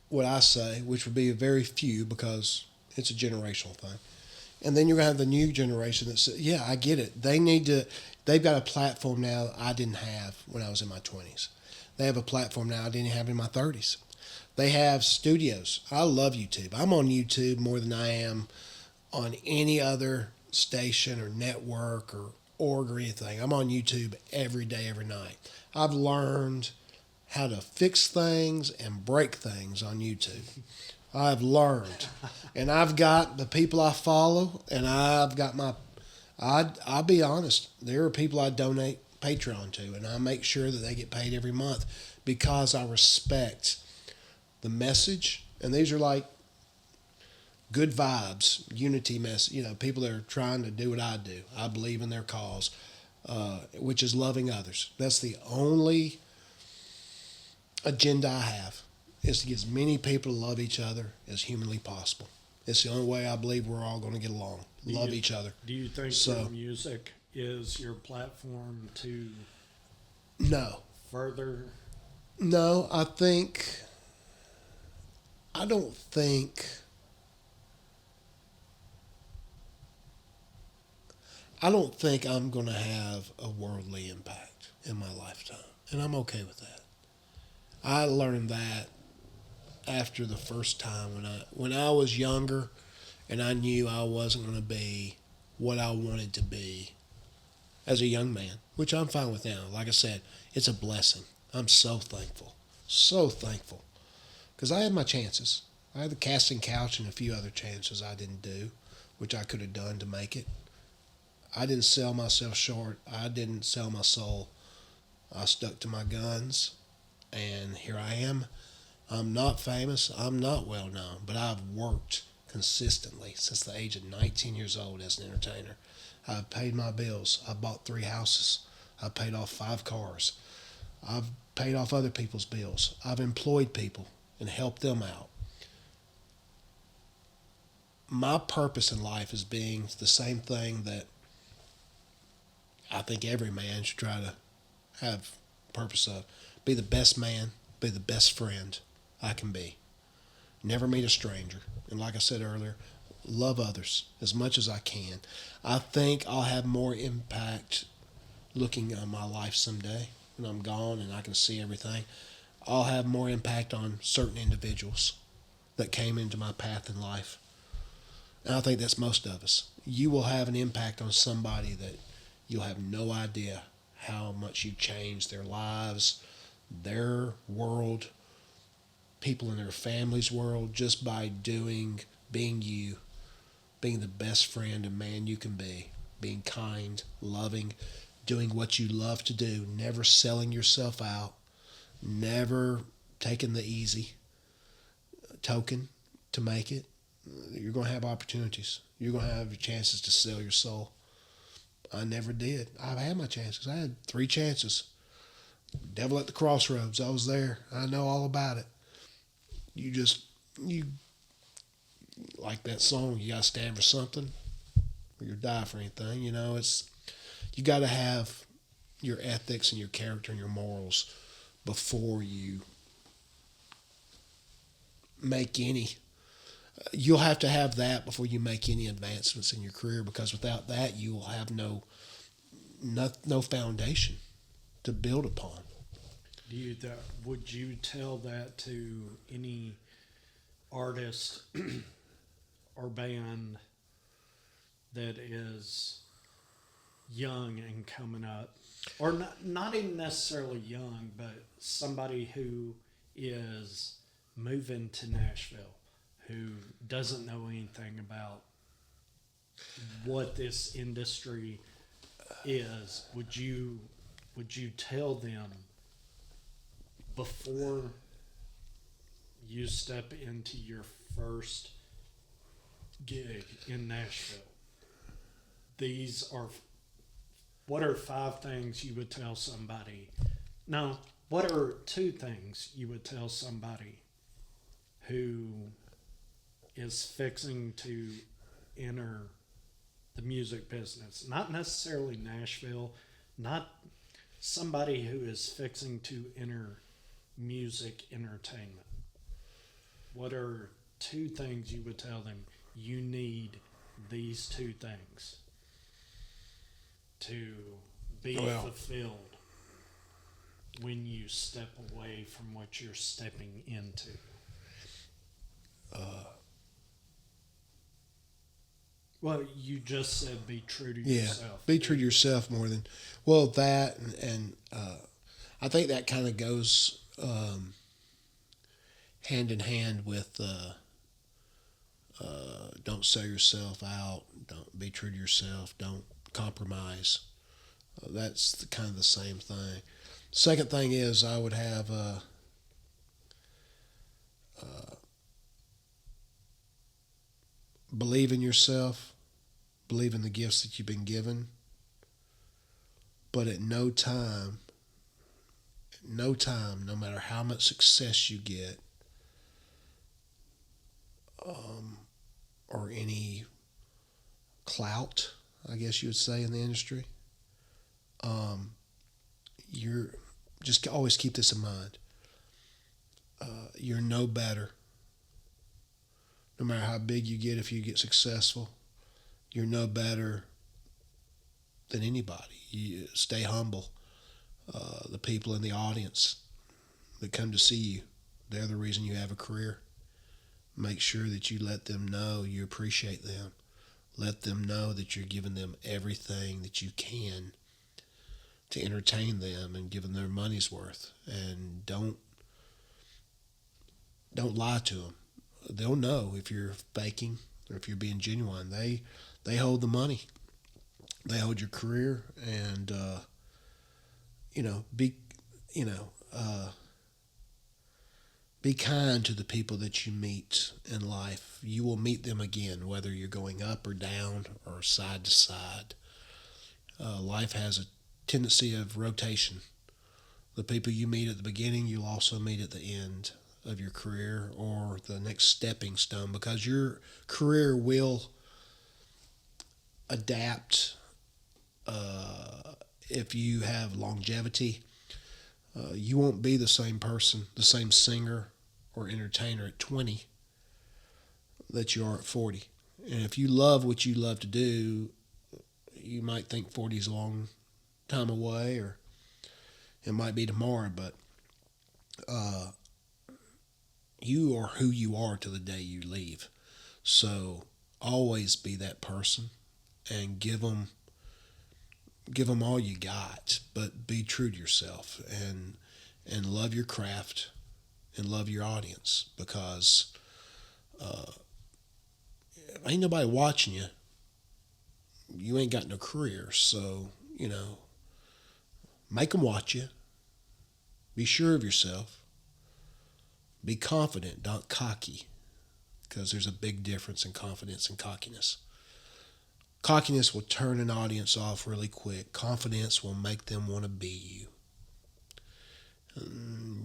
what I say, which would be a very few because it's a generational thing. And then you're going to have the new generation that says, yeah, I get it. They've got a platform now that I didn't have when I was in my 20s. They have a platform now I didn't have in my 30s. They have studios. I love YouTube. I'm on YouTube more than I am on any other station or network or org or anything. I'm on YouTube every day, every night. I've learned how to fix things and break things on YouTube. I've learned. And I've got the people I follow, and I've got I'll be honest, there are people I donate Patreon to, and I make sure that they get paid every month because I respect the message. And these are like good vibes, unity message, people that are trying to do what I do. I believe in their cause, which is loving others. That's the only agenda I have, is to get as many people to love each other as humanly possible. It's the only way I believe we're all going to get along. Love each other. Do you think your music is your platform to No. further? No, I don't think I'm going to have a worldly impact in my lifetime, and I'm okay with that. I learned that after the first time when I was younger, and I knew I wasn't going to be what I wanted to be as a young man, which I'm fine with now. Like I said, it's a blessing. I'm so thankful, because I had my chances. I had the casting couch and a few other chances I didn't do, which I could have done to make it. I didn't sell myself short. I didn't sell my soul. I stuck to my guns, and here I am. I'm not famous. I'm not well known, but I've worked consistently since the age of 19 years old as an entertainer. I've paid my bills. I bought 3 houses. I've paid off 5 cars. I've paid off other people's bills. I've employed people and helped them out. My purpose in life is being the same thing that I think every man should try to have purpose of. Be the best man, be the best friend I can be. Never meet a stranger. And like I said earlier, love others as much as I can. I think I'll have more impact looking on my life someday when I'm gone and I can see everything. I'll have more impact on certain individuals that came into my path in life. And I think that's most of us. You will have an impact on somebody that you'll have no idea how much you changed their lives, their world, people in their family's world, just by being you, being the best friend and man you can be, being kind, loving, doing what you love to do, never selling yourself out, never taking the easy token to make it. You're going to have opportunities. You're going to have chances to sell your soul. I never did. I've had my chances. I had 3 chances. Devil at the Crossroads. I was there. I know all about it. You like that song, you got to stand for something or you die for anything. You got to have your ethics and your character and your morals before you make any. You'll have to have that before you make any advancements in your career, because without that, you will have no foundation to build upon. Would you tell that to any artist or band that is young and coming up, or not even necessarily young, but somebody who is moving to Nashville, who doesn't know anything about what this industry is? Would you tell them before you step into your first gig in Nashville, what are 5 things you would tell somebody? No, what are 2 things you would tell somebody who is fixing to enter the music business? Not necessarily Nashville, not somebody who is fixing to enter music entertainment. What are 2 things you would tell them? You need these 2 things to be fulfilled when you step away from what you're stepping into. Well, you just said be true to yourself. Be true to yourself more than that, and I think that kind of goes hand in hand with don't sell yourself out, don't be true to yourself, don't compromise. That's kind of the same thing. Second thing is I would have believe in yourself, believe in the gifts that you've been given, but at no time, no matter how much success you get, or any clout, I guess you would say, in the industry, you're just always keep this in mind. You're no better. No matter how big you get, if you get successful, you're no better than anybody. You stay humble. The people in the audience that come to see you, they're the reason you have a career. Make sure that you let them know you appreciate them. Let them know that you're giving them everything that you can to entertain them and give them their money's worth. And don't lie to them. They'll know if you're faking or if you're being genuine. They hold the money. They hold your career, and be kind to the people that you meet in life. You will meet them again, whether you're going up or down or side to side. Life has a tendency of rotation. The people you meet at the beginning, you'll also meet at the end of your career or the next stepping stone, because your career will adapt if you have longevity. You won't be the same person, the same singer or entertainer at 20 that you are at 40. And if you love what you love to do, you might think 40 is a long time away, or it might be tomorrow, but you are who you are till the day you leave. So always be that person and give them all you got, but be true to yourself and love your craft and love your audience, because ain't nobody watching you. You ain't got no career, so make them watch you. Be sure of yourself. Be confident, not cocky, because there's a big difference in confidence and cockiness. Cockiness will turn an audience off really quick. Confidence will make them want to be you.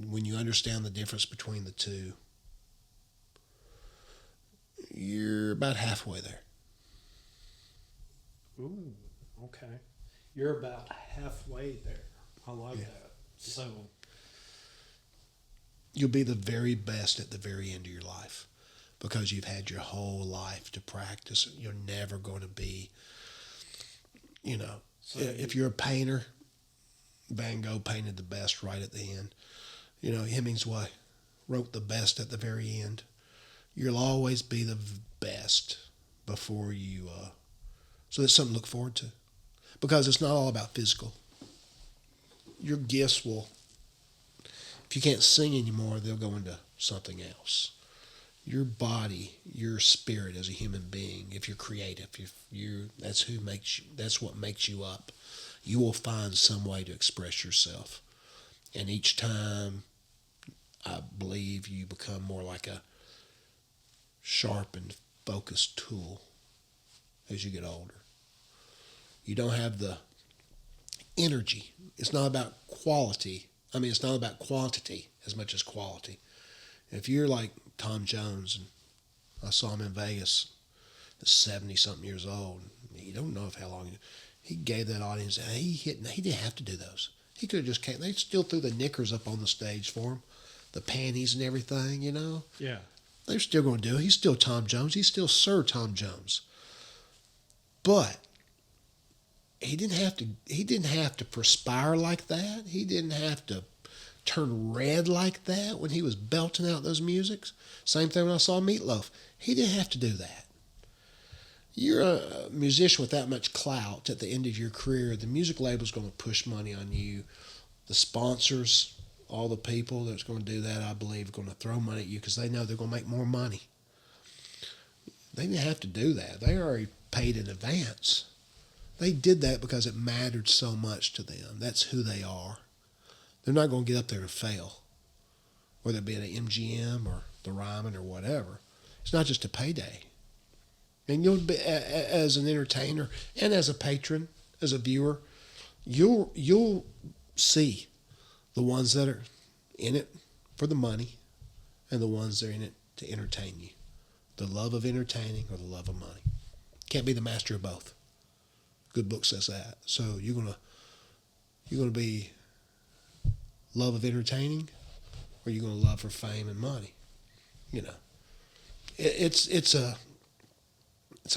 When you understand the difference between the two, you're about halfway there. Ooh, okay. You're about halfway there. I like that. So, You'll be the very best at the very end of your life because you've had your whole life to practice. You're never going to be, if you're a painter, Van Gogh painted the best right at the end. Hemingway wrote the best at the very end. You'll always be the best before you, so that's something to look forward to. Because it's not all about physical. Your gifts will, if you can't sing anymore, they'll go into something else. Your body, your spirit as a human being, if you're creative, that's what makes you up. You will find some way to express yourself. And each time, I believe you become more like a sharp and focused tool as you get older. You don't have the energy. It's not about quality. It's not about quantity as much as quality. If you're like Tom Jones, and I saw him in Vegas at 70-something years old, you don't know how long he gave that audience. He didn't have to do those. He could have just came. They still threw the knickers up on the stage for him, the panties and everything, yeah. They're still going to do it. He's still Tom Jones. He's still Sir Tom Jones. But he didn't have to perspire like that. He didn't have to turn red like that when he was belting out those musics. Same thing when I saw Meatloaf. He didn't have to do that. You're a musician with that much clout at the end of your career. The music label's going to push money on you. The sponsors, all the people that's going to do that, I believe, are going to throw money at you because they know they're going to make more money. They didn't have to do that. They already paid in advance. They did that because it mattered so much to them. That's who they are. They're not going to get up there and fail, whether it be at an MGM or the Ryman or whatever. It's not just a payday. And you'll be, as an entertainer and as a patron, as a viewer, you'll see the ones that are in it for the money and the ones that are in it to entertain you. The love of entertaining or the love of money. Can't be the master of both. Good book says that. So you're gonna be love of entertaining, or you're gonna love for fame and money. It's a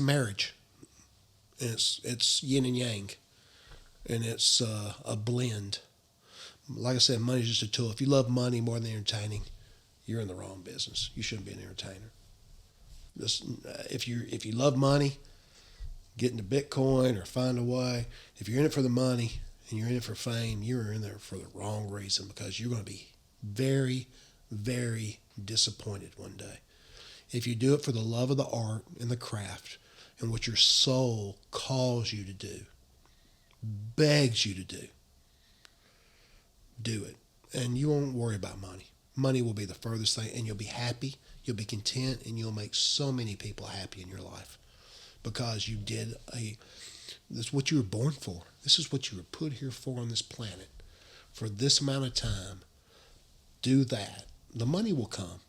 marriage. It's yin and yang, and it's a blend. Like I said, money's just a tool. If you love money more than entertaining, you're in the wrong business. You shouldn't be an entertainer. If you love money, get into Bitcoin or find a way. If you're in it for the money and you're in it for fame, you're in there for the wrong reason because you're going to be very, very disappointed one day. If you do it for the love of the art and the craft and what your soul calls you to do, begs you to do it. And you won't worry about money. Money will be the furthest thing, and you'll be happy, you'll be content, and you'll make so many people happy in your life because you did this is what you were born for. This is what you were put here for on this planet. For this amount of time, do that. The money will come.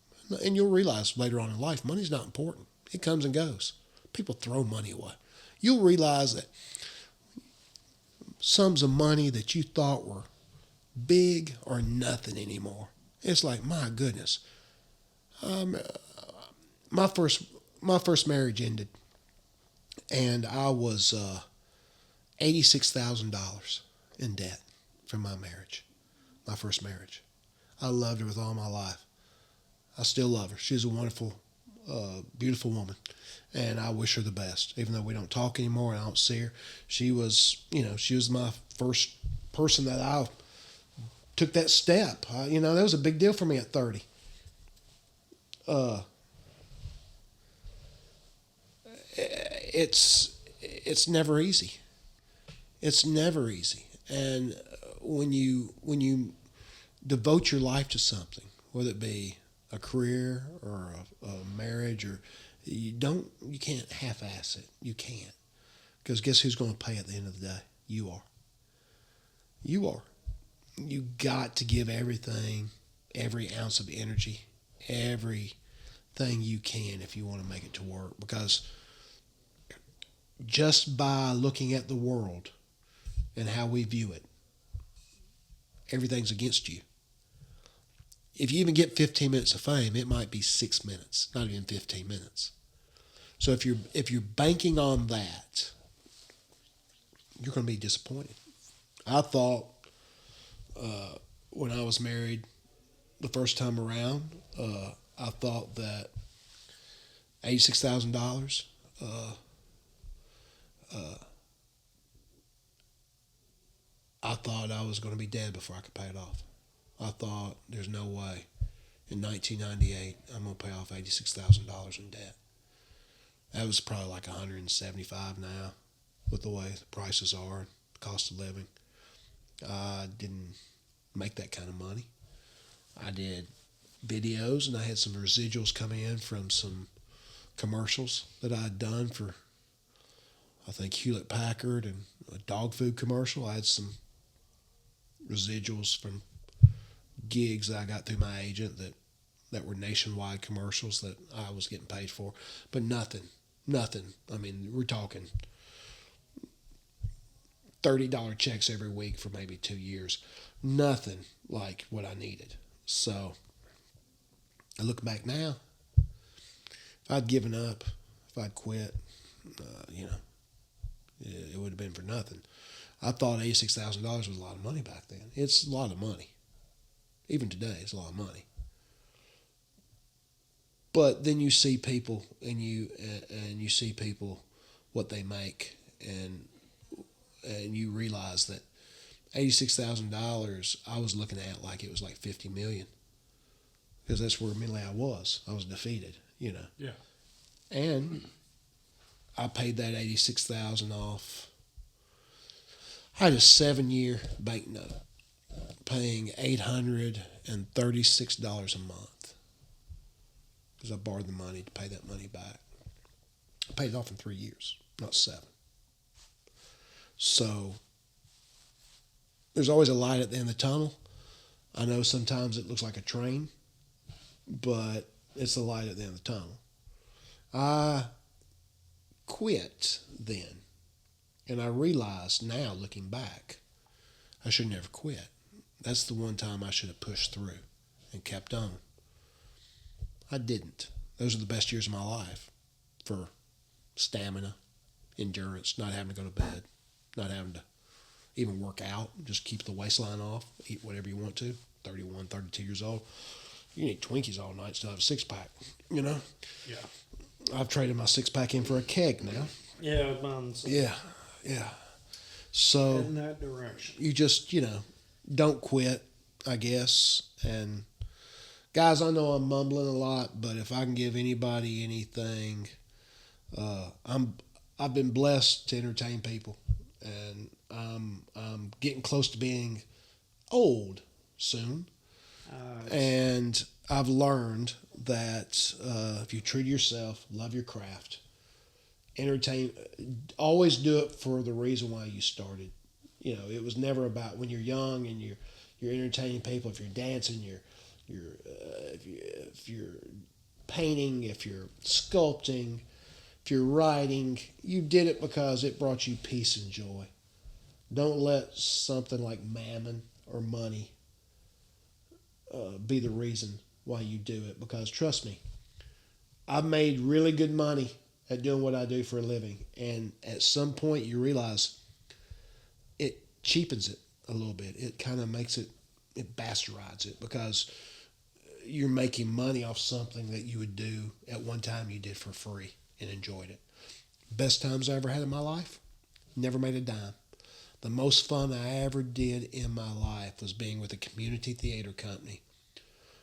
And you'll realize later on in life, money's not important. It comes and goes. People throw money away. You'll realize that sums of money that you thought were big are nothing anymore. It's like, my goodness. My first marriage ended, and I was $86,000 in debt from my marriage, my first marriage. I loved her with all my life. I still love her. She's a wonderful, beautiful woman, and I wish her the best. Even though we don't talk anymore and I don't see her, she was my first person that I took that step. That was a big deal for me at 30. It's never easy. It's never easy. And when you devote your life to something, whether it be a career or a marriage, or you can't half-ass it. You can't. Because guess who's going to pay at the end of the day? You are. You are. You got to give everything, every ounce of energy, everything you can if you want to make it to work. Because just by looking at the world and how we view it, everything's against you. If you even get 15 minutes of fame, it might be 6 minutes, not even 15 minutes. So if you're banking on that, you're going to be disappointed. I thought when I was married the first time around, I thought that $86,000. I thought I was going to be dead before I could pay it off. I thought there's no way in 1998 I'm going to pay off $86,000 in debt. That was probably like $175 now with the way the prices are, the cost of living. I didn't make that kind of money. I did videos and I had some residuals coming in from some commercials that I had done for, I think, Hewlett Packard and a dog food commercial. I had some residuals from gigs that I got through my agent that were nationwide commercials that I was getting paid for. But nothing. I mean, we're talking $30 checks every week for maybe 2 years. Nothing like what I needed. So I look back now. If I'd given up, if I'd quit, it would have been for nothing. I thought $86,000 was a lot of money back then. It's a lot of money. Even today, it's a lot of money. But then you see people, and you see people what they make, and you realize that $86,000 I was looking at like it was like $50 million, because that's where mentally I was. I was defeated, Yeah. And I paid that $86,000 off. I had a 7-year bank note, paying $836 a month, because I borrowed the money to pay that money back. I paid it off in 3 years, not 7. So there's always a light at the end of the tunnel. I know sometimes it looks like a train, but it's the light at the end of the tunnel. I quit then, and I realized now, looking back, I should never quit. That's the one time I should have pushed through and kept on. I didn't. Those are the best years of my life for stamina, endurance, not having to go to bed, not having to even work out, just keep the waistline off, eat whatever you want to. 31, 32 years old. You can eat Twinkies all night, still have a six-pack, Yeah. I've traded my six-pack in for a keg now. Yeah, mine's Yeah. So in that direction. you just, don't quit, I guess. And guys, I know I'm mumbling a lot, but if I can give anybody anything, I've been blessed to entertain people, and I'm getting close to being old soon. And I've learned that if you treat yourself, love your craft, entertain, always do it for the reason why you started. It was never about when you're young and you're entertaining people. If you're dancing, if you're painting, if you're sculpting, if you're writing, you did it because it brought you peace and joy. Don't let something like mammon or money be the reason why you do it, because trust me, I've made really good money at doing what I do for a living, and at some point you realize it cheapens it a little bit. It kind of makes it bastardises it, because you're making money off something that you would do at one time you did for free and enjoyed it. Best times I ever had in my life, never made a dime. The most fun I ever did in my life was being with a community theater company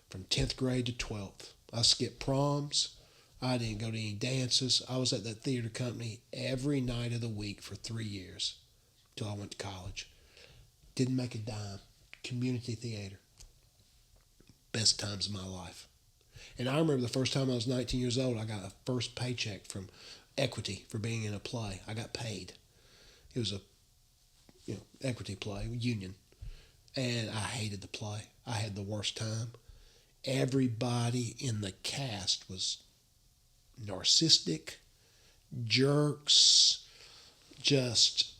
from 10th grade to 12th. I skipped proms. I didn't go to any dances. I was at that theater company every night of the week for 3 years till I went to college. Didn't make a dime. Community theater. Best times of my life. And I remember the first time I was 19 years old, I got a first paycheck from Equity for being in a play. I got paid. It was a equity play, union, and I hated the play. I had the worst time. Everybody in the cast was narcissistic, jerks, just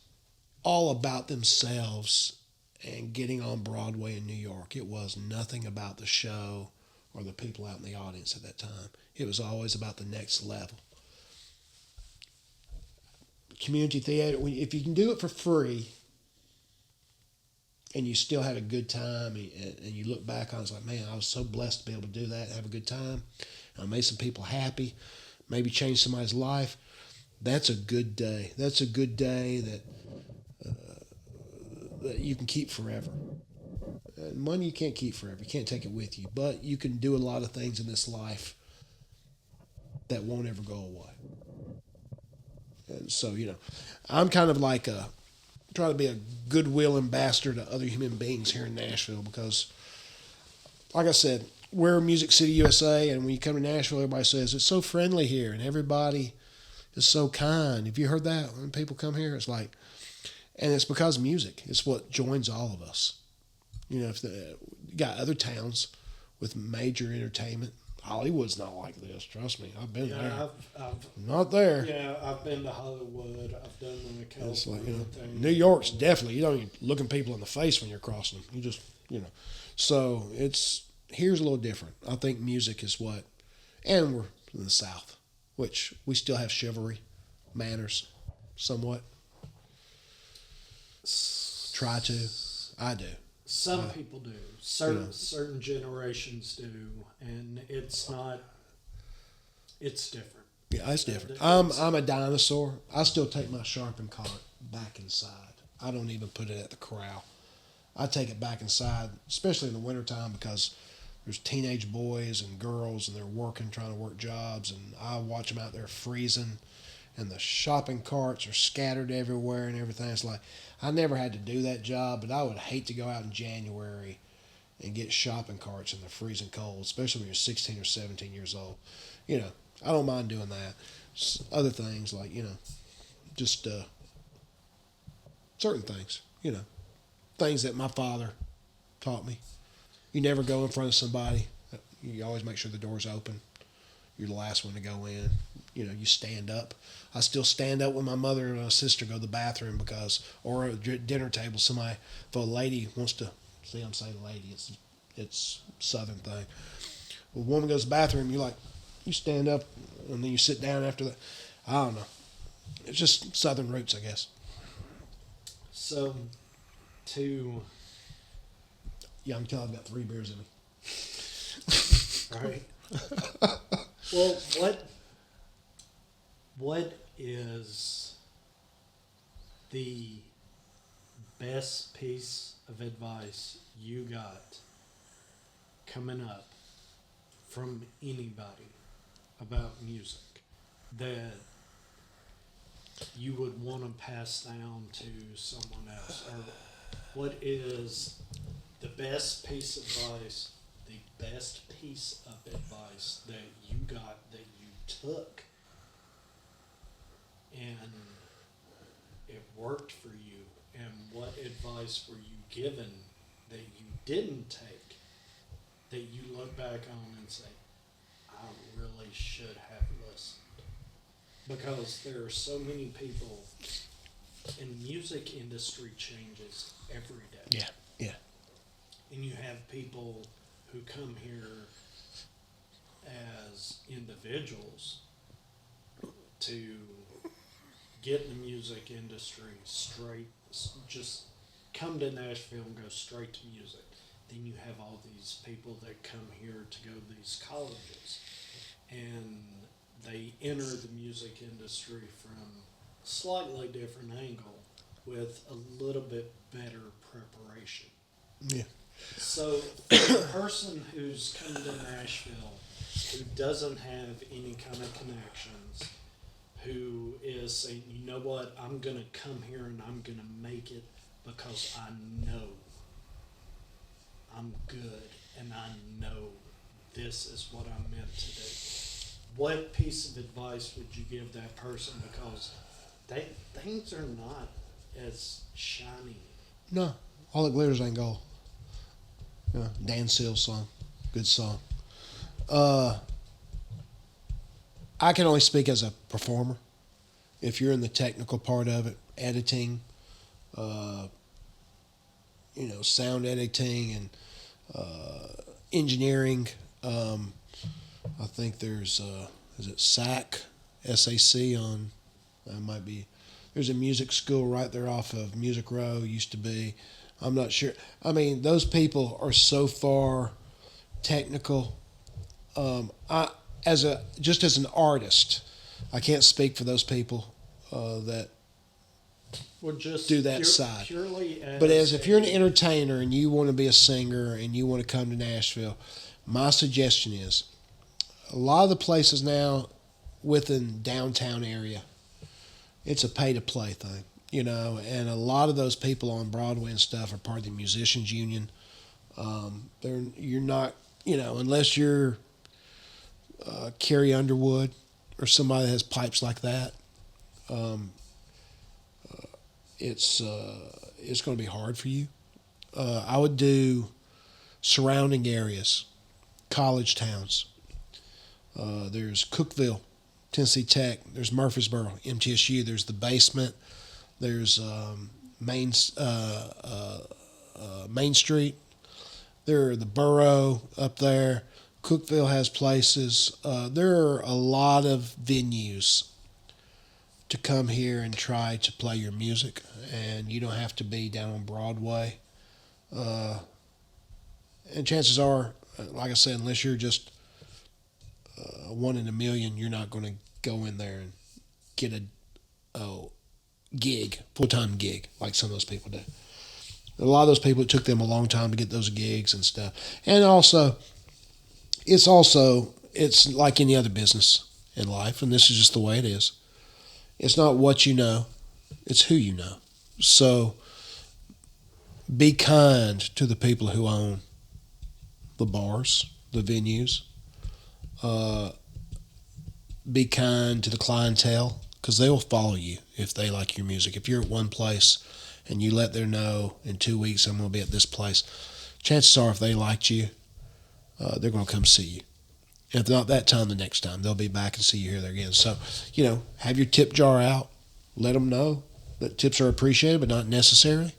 all about themselves and getting on Broadway in New York. It was nothing about the show or the people out in the audience at that time. It was always about the next level. Community theater, if you can do it for free and you still had a good time and you look back on it, it's like, man, I was so blessed to be able to do that and have a good time. I made some people happy, maybe change somebody's life. That's a good day. That's a good day that you can keep forever. Money you can't keep forever. You can't take it with you. But you can do a lot of things in this life that won't ever go away. And so, I'm kind of like try to be a goodwill ambassador to other human beings here in Nashville because, like I said, we're Music City, USA, and when you come to Nashville, everybody says it's so friendly here and everybody is so kind. Have you heard that when people come here? It's like, and it's because of music. It's what joins all of us. If you got other towns with major entertainment. Hollywood's not like this. Trust me, I've been there. I've not there. Yeah, I've been to Hollywood. I've done the California thing. New York's definitely. You don't even looking people in the face when you're crossing them. You just So here's a little different. I think music is what, and we're in the South, which we still have chivalry, manners, somewhat. Try to. I do. Some people do. Certain generations do, and it's not. It's different. Yeah, it's different. I'm a dinosaur. I still take my sharpened cart back inside. I don't even put it at the corral. I take it back inside, especially in the wintertime because there's teenage boys and girls and they're working, trying to work jobs, and I watch them out there freezing, and the shopping carts are scattered everywhere and everything. It's like, I never had to do that job, but I would hate to go out in January and get shopping carts in the freezing cold, especially when you're 16 or 17 years old. I don't mind doing that. Other things like, just certain things, things that my father taught me. You never go in front of somebody. You always make sure the door's open. You're the last one to go in. You stand up. I still stand up when my mother and my sister go to the bathroom or at a dinner table, if a lady wants to, see, I'm saying lady, it's Southern thing. When a woman goes to the bathroom, you stand up and then you sit down after that. I don't know. It's just Southern roots, I guess. So, yeah, I'm telling you, I've got 3 beers in me. Right. Well, what is the best piece of advice you got coming up from anybody about music that you would want to pass down to someone else? Or what is the best piece of advice, that you got, that you took, and it worked for you? And what advice were you given that you didn't take, that you look back on and say, I really should have listened? Because there are so many people, and music industry changes every day. Yeah. And you have people who come here as individuals to get in the music industry straight, just come to Nashville and go straight to music. Then you have all these people that come here to go to these colleges, and they enter the music industry from a slightly different angle with a little bit better preparation. Yeah. So for the person who's coming to Nashville, who doesn't have any kind of connections, who is saying, you know what, I'm going to come here and I'm going to make it because I know I'm good and I know this is what I'm meant to do. What piece of advice would you give that person? Because things are not as shiny. No, all that glitters ain't gold. Yeah, Dan Seals song, good song. I can only speak as a performer. If you're in the technical part of it, editing, uh, sound editing and engineering. I think there's is it SAC on. That might be. There's a music school right there off of Music Row. Used to be. I'm not sure. I mean, those people are so far technical. I just as an artist, I can't speak for those people that Well, just do that side. Purely as But as if you're an entertainer and you want to be a singer and you want to come to Nashville, my suggestion is a lot of the places now within downtown area, it's a pay to play thing, and a lot of those people on Broadway and stuff are part of the musicians union. You're not, unless you're Carrie Underwood or somebody that has pipes like that. It's going to be hard for you. I would do surrounding areas, college towns. There's Cookeville, Tennessee Tech. There's Murfreesboro, MTSU. There's the Basement. There's Main Street. There are the Borough up there. Cookeville has places. There are a lot of venues to come here and try to play your music, and you don't have to be down on Broadway. And chances are, like I said, unless you're just one in a million, you're not going to go in there and get a gig, full-time gig, like some of those people do. A lot of those people, it took them a long time to get those gigs and stuff. And it's like any other business in life, and this is just the way it is. It's not what you know, it's who you know. So be kind to the people who own the bars, the venues. Be kind to the clientele, because they will follow you if they like your music. If you're at one place and you let them know in 2 weeks I'm going to be at this place, chances are if they liked you, they're going to come see you. If not that time, the next time they'll be back and see you here there again. So, have your tip jar out. Let them know that tips are appreciated, but not necessary.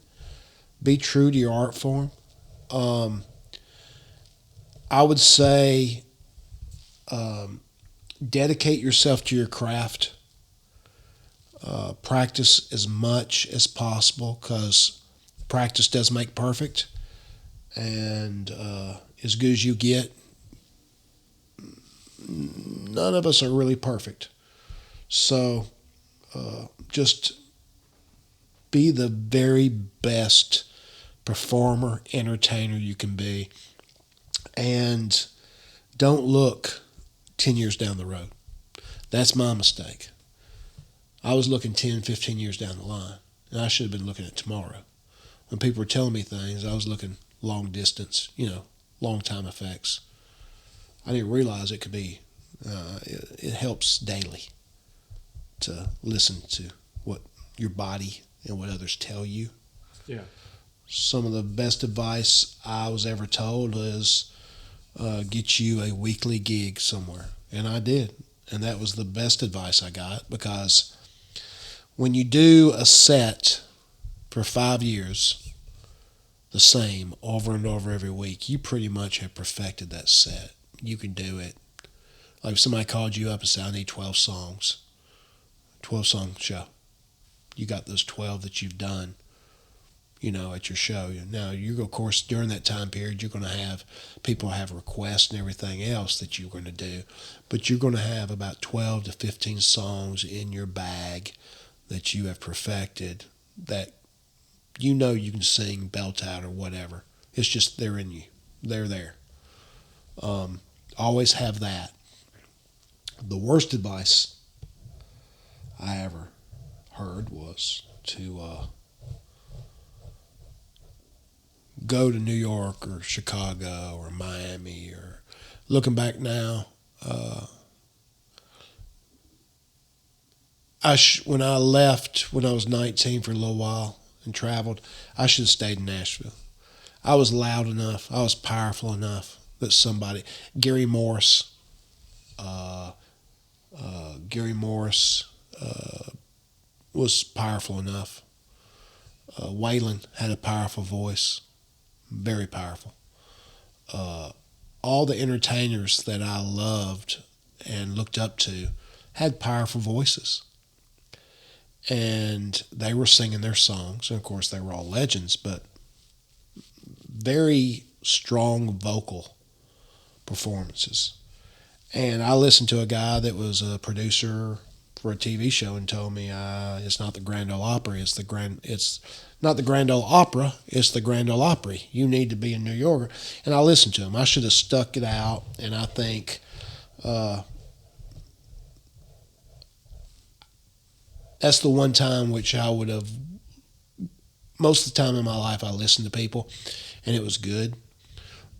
Be true to your art form. I would say dedicate yourself to your craft. Practice as much as possible, because practice does make perfect. And as good as you get, none of us are really perfect. So just be the very best performer, entertainer you can be. And don't look 10 years down the road. That's my mistake. I was looking 10, 15 years down the line, and I should have been looking at tomorrow. When people were telling me things, I was looking long distance, long time effects. I didn't realize it could be, it helps daily to listen to what your body and what others tell you. Yeah. Some of the best advice I was ever told is get you a weekly gig somewhere. And I did. And that was the best advice I got, because when you do a set for 5 years, the same over and over every week, you pretty much have perfected that set. You can do it. Like if somebody called you up and said, I need 12 songs, 12-song show. You got those 12 that you've done, at your show. Now, of course, during that time period, you're going to have people have requests and everything else that you're going to do. But you're going to have about 12 to 15 songs in your bag that you have perfected that you can sing, belt out, or whatever. It's just they're in you. They're there. Always have that. The worst advice I ever heard was to go to New York or Chicago or Miami, or looking back now, when I left when I was 19 for a little while and traveled, I should have stayed in Nashville. I was loud enough. I was powerful enough that somebody, Gary Morris, uh, Gary Morris was powerful enough. Waylon had a powerful voice, very powerful. Uh, all the entertainers that I loved and looked up to had powerful voices. And they were singing their songs. And of course, they were all legends, but very strong vocal performances. And I listened to a guy that was a producer for a TV show and told me it's not the Grand Ole Opry, it's not the Grand Ole Opera, it's the Grand Ole Opry. You need to be a New Yorker. And I listened to him. I should have stuck it out. And I think that's the one time which I would have. Most of the time in my life, I listened to people, and it was good.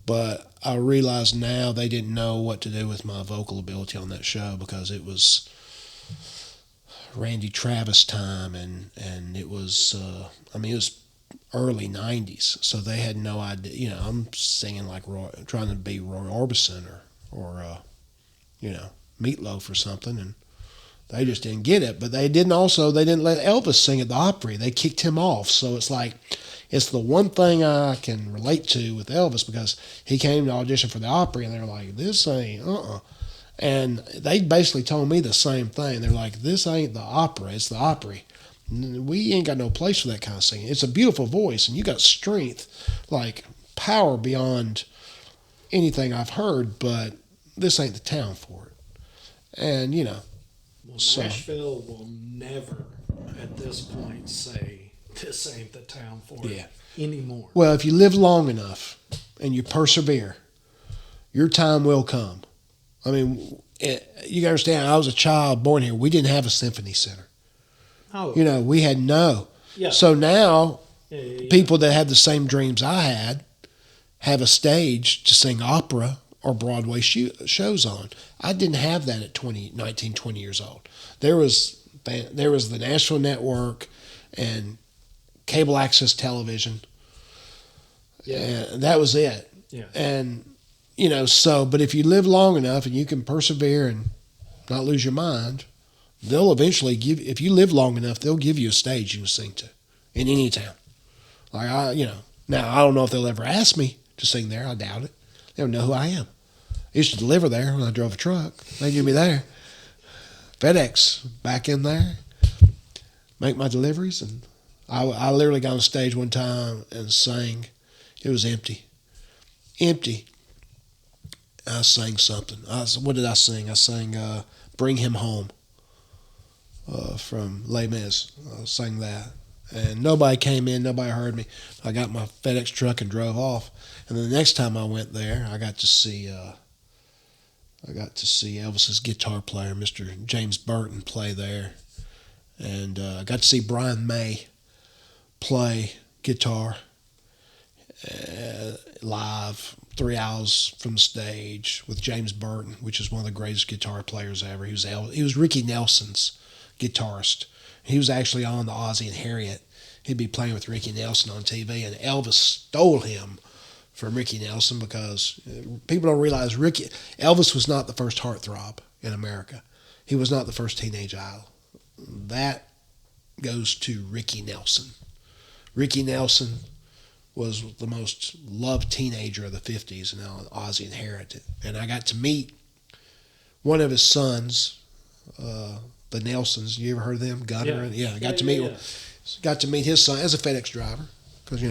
But I realize now they didn't know what to do with my vocal ability on that show because it was Randy Travis time, and it was it was early '90s, so they had no idea. I'm singing like trying to be Roy Orbison or Meatloaf or something, and they just didn't get it. But they didn't let Elvis sing at the Opry. They kicked him off. So it's like, it's the one thing I can relate to with Elvis because he came to audition for the Opry and they're like, this ain't, And they basically told me the same thing. They're like, this ain't the opera, it's the Opry. We ain't got no place for that kind of singing. It's a beautiful voice and you got strength, like power beyond anything I've heard, but this ain't the town for it. And, Well, so, Nashville will never, at this point, say this ain't the town for it anymore. well, if you live long enough and you persevere, your time will come. I mean, you got to understand, I was a child born here. We didn't have a symphony center. Oh, We had no. yeah. So now, Yeah. people that had the same dreams I had have a stage to sing opera or Broadway shows on. I didn't have that at 19, 20 years old. There was the Nashville Network and cable access television. Yeah. And that was it. Yeah. And, but if you live long enough and you can persevere and not lose your mind, they'll eventually if you live long enough, they'll give you a stage you can sing to in any town. Like, now I don't know if they'll ever ask me to sing there. I doubt it. They don't know who I am. I used to deliver there when I drove a truck. They knew me there. FedEx, back in there, make my deliveries. And I literally got on stage one time and sang. It was empty. Empty. I sang something. What did I sing? I sang Bring Him Home from Les Mis. I sang that. And nobody came in. Nobody heard me. I got my FedEx truck and drove off. And then the next time I went there, I got to see Elvis's guitar player, Mr. James Burton, play there. And I got to see Brian May play guitar live 3 hours from the stage with James Burton, which is one of the greatest guitar players ever. He was Ricky Nelson's guitarist. He was actually on the Ozzie and Harriet. He'd be playing with Ricky Nelson on TV, and Elvis stole him from Ricky Nelson because people don't realize Elvis was not the first heartthrob in America. He was not the first teenage idol. That goes to Ricky Nelson. Ricky Nelson was the most loved teenager of the 50s, and now Ozzie inherited. And I got to meet one of his sons, the Nelsons. You ever heard of them? Gunner? Yeah. I got to meet his son as a FedEx driver because,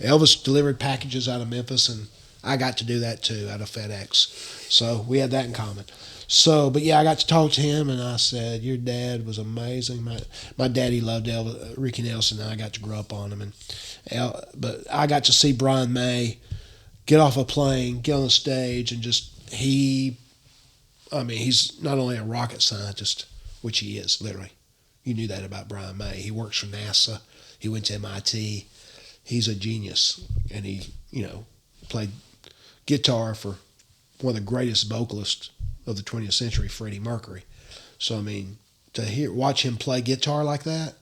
Elvis delivered packages out of Memphis, and I got to do that too out of FedEx. So we had that in common. So, but yeah, I got to talk to him, and I said, your dad was amazing. My daddy loved Ricky Nelson, and I got to grow up on him. But I got to see Brian May get off a plane, get on the stage, and he's not only a rocket scientist, which he is, literally. You knew that about Brian May. He works for NASA. He went to MIT. He's a genius, and he, played guitar for one of the greatest vocalists of the 20th century, Freddie Mercury. So, watch him play guitar like that,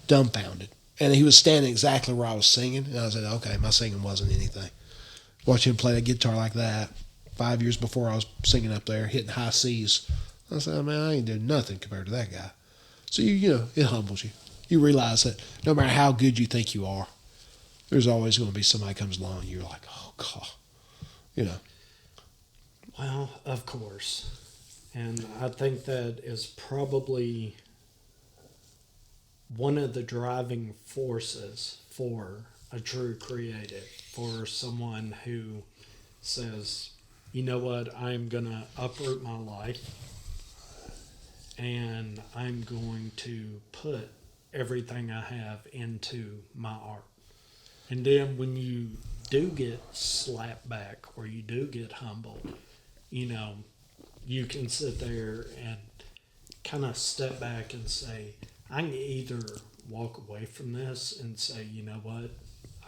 dumbfounded. And he was standing exactly where I was singing, and I said, okay, my singing wasn't anything. Watch him play the guitar like that 5 years before I was singing up there, hitting high C's. I said, man, I ain't doing nothing compared to that guy. So, it humbles you. You realize that no matter how good you think you are, there's always going to be somebody comes along and you're like, oh, God. Well, of course. And I think that is probably one of the driving forces for a true creative, for someone who says, you know what, I'm going to uproot my life and I'm going to put everything I have into my art. And then when you do get slapped back or you do get humbled, you can sit there and kind of step back and say, I can either walk away from this and say, you know what,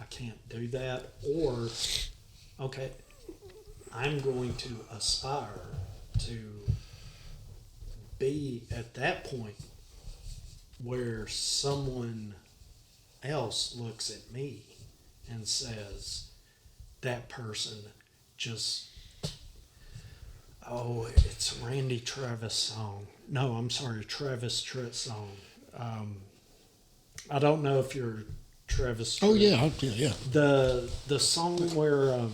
I can't do that, or, okay, I'm going to aspire to be at that point where someone else looks at me and says, that person just, it's a Randy Travis song. No, I'm sorry, Travis Tritt song. I don't know if you're Travis Tritt. Oh, yeah. The song where,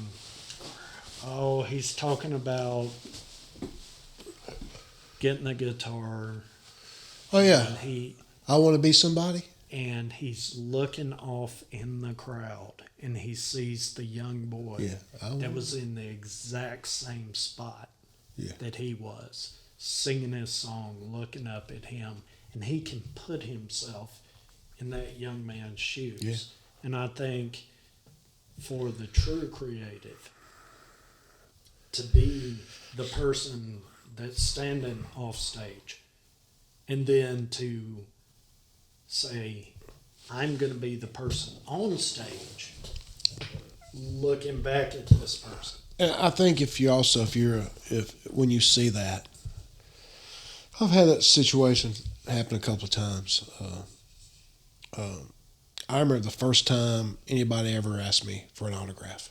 he's talking about getting the guitar. Oh, yeah. And I Want to Be Somebody? And he's looking off in the crowd and he sees the young boy that was in the exact same spot that he was, singing his song, looking up at him, and he can put himself in that young man's shoes. Yeah. And I think for the true creative to be the person that's standing off stage and then to say, I'm going to be the person on stage looking back at this person. And I think when you see that, I've had that situation happen a couple of times. I remember the first time anybody ever asked me for an autograph.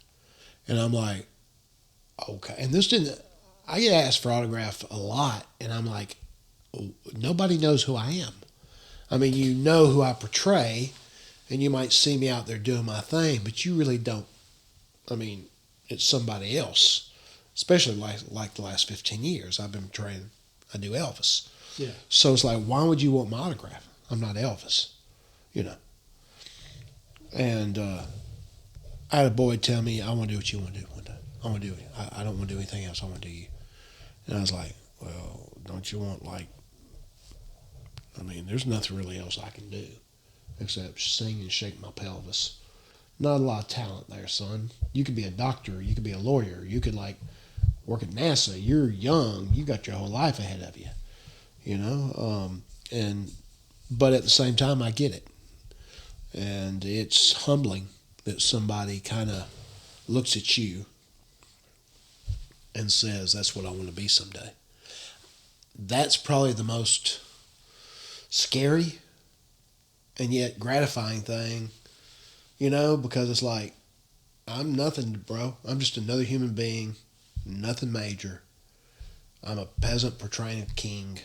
And I'm like, okay. And I get asked for autograph a lot, and I'm like, nobody knows who I am. I mean, you know who I portray, and you might see me out there doing my thing, but you really don't. I mean, it's somebody else, especially like the last 15 years. I've been portraying a new Elvis. Yeah. So it's like, why would you want my autograph? I'm not Elvis, And I had a boy tell me, I want to do what you want to do one day. I want to do it. I don't want to do anything else. I want to do you. And I was like, well, don't you want there's nothing really else I can do except sing and shake my pelvis. Not a lot of talent there, son. You could be a doctor. You could be a lawyer. You could work at NASA. You're young. You got your whole life ahead of you, but at the same time, I get it. And it's humbling that somebody kind of looks at you and says, that's what I want to be someday. That's probably the most scary and yet gratifying thing, because it's like, I'm nothing, bro. I'm just another human being, nothing major. I'm a peasant portraying a king.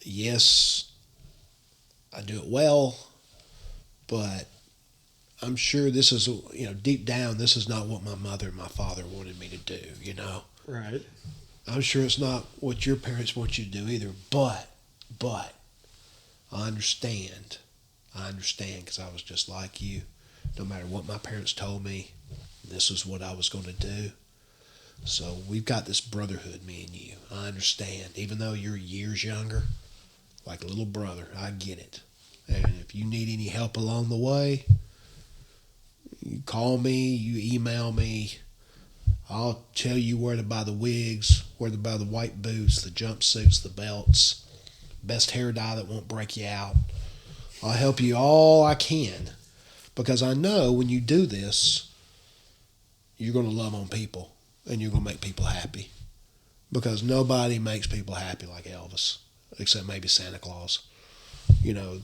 Yes, I do it well, but I'm sure this is, deep down, this is not what my mother and my father wanted me to do, Right. I'm sure it's not what your parents want you to do either, but I understand because I was just like you. No matter what my parents told me, this is what I was going to do. So we've got this brotherhood, me and you. I understand. Even though you're years younger, like a little brother, I get it. And if you need any help along the way, you call me, you email me. I'll tell you where to buy the wigs, where to buy the white boots, the jumpsuits, the belts, best hair dye that won't break you out. I'll help you all I can, because I know when you do this, you're going to love on people and you're going to make people happy, because nobody makes people happy like Elvis. except maybe Santa Claus.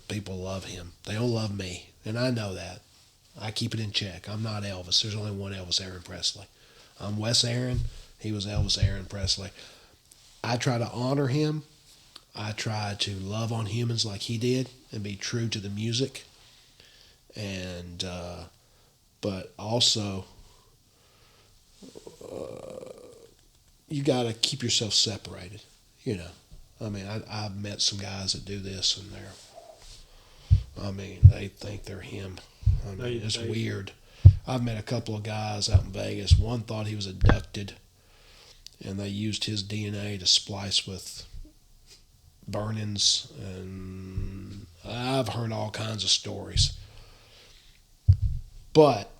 People love him. They don't love me, and I know that. I keep it in check. I'm not Elvis. There's only one Elvis Aaron Presley. I'm Wes Aaron. He was Elvis Aaron Presley. I try to honor him. I try to love on humans like he did and be true to the music. And but also, you got to keep yourself separated. I've met some guys that do this, and they think they're him. It's weird. I've met a couple of guys out in Vegas. One thought he was abducted, and they used his DNA to splice with burn-ins, and I've heard all kinds of stories. But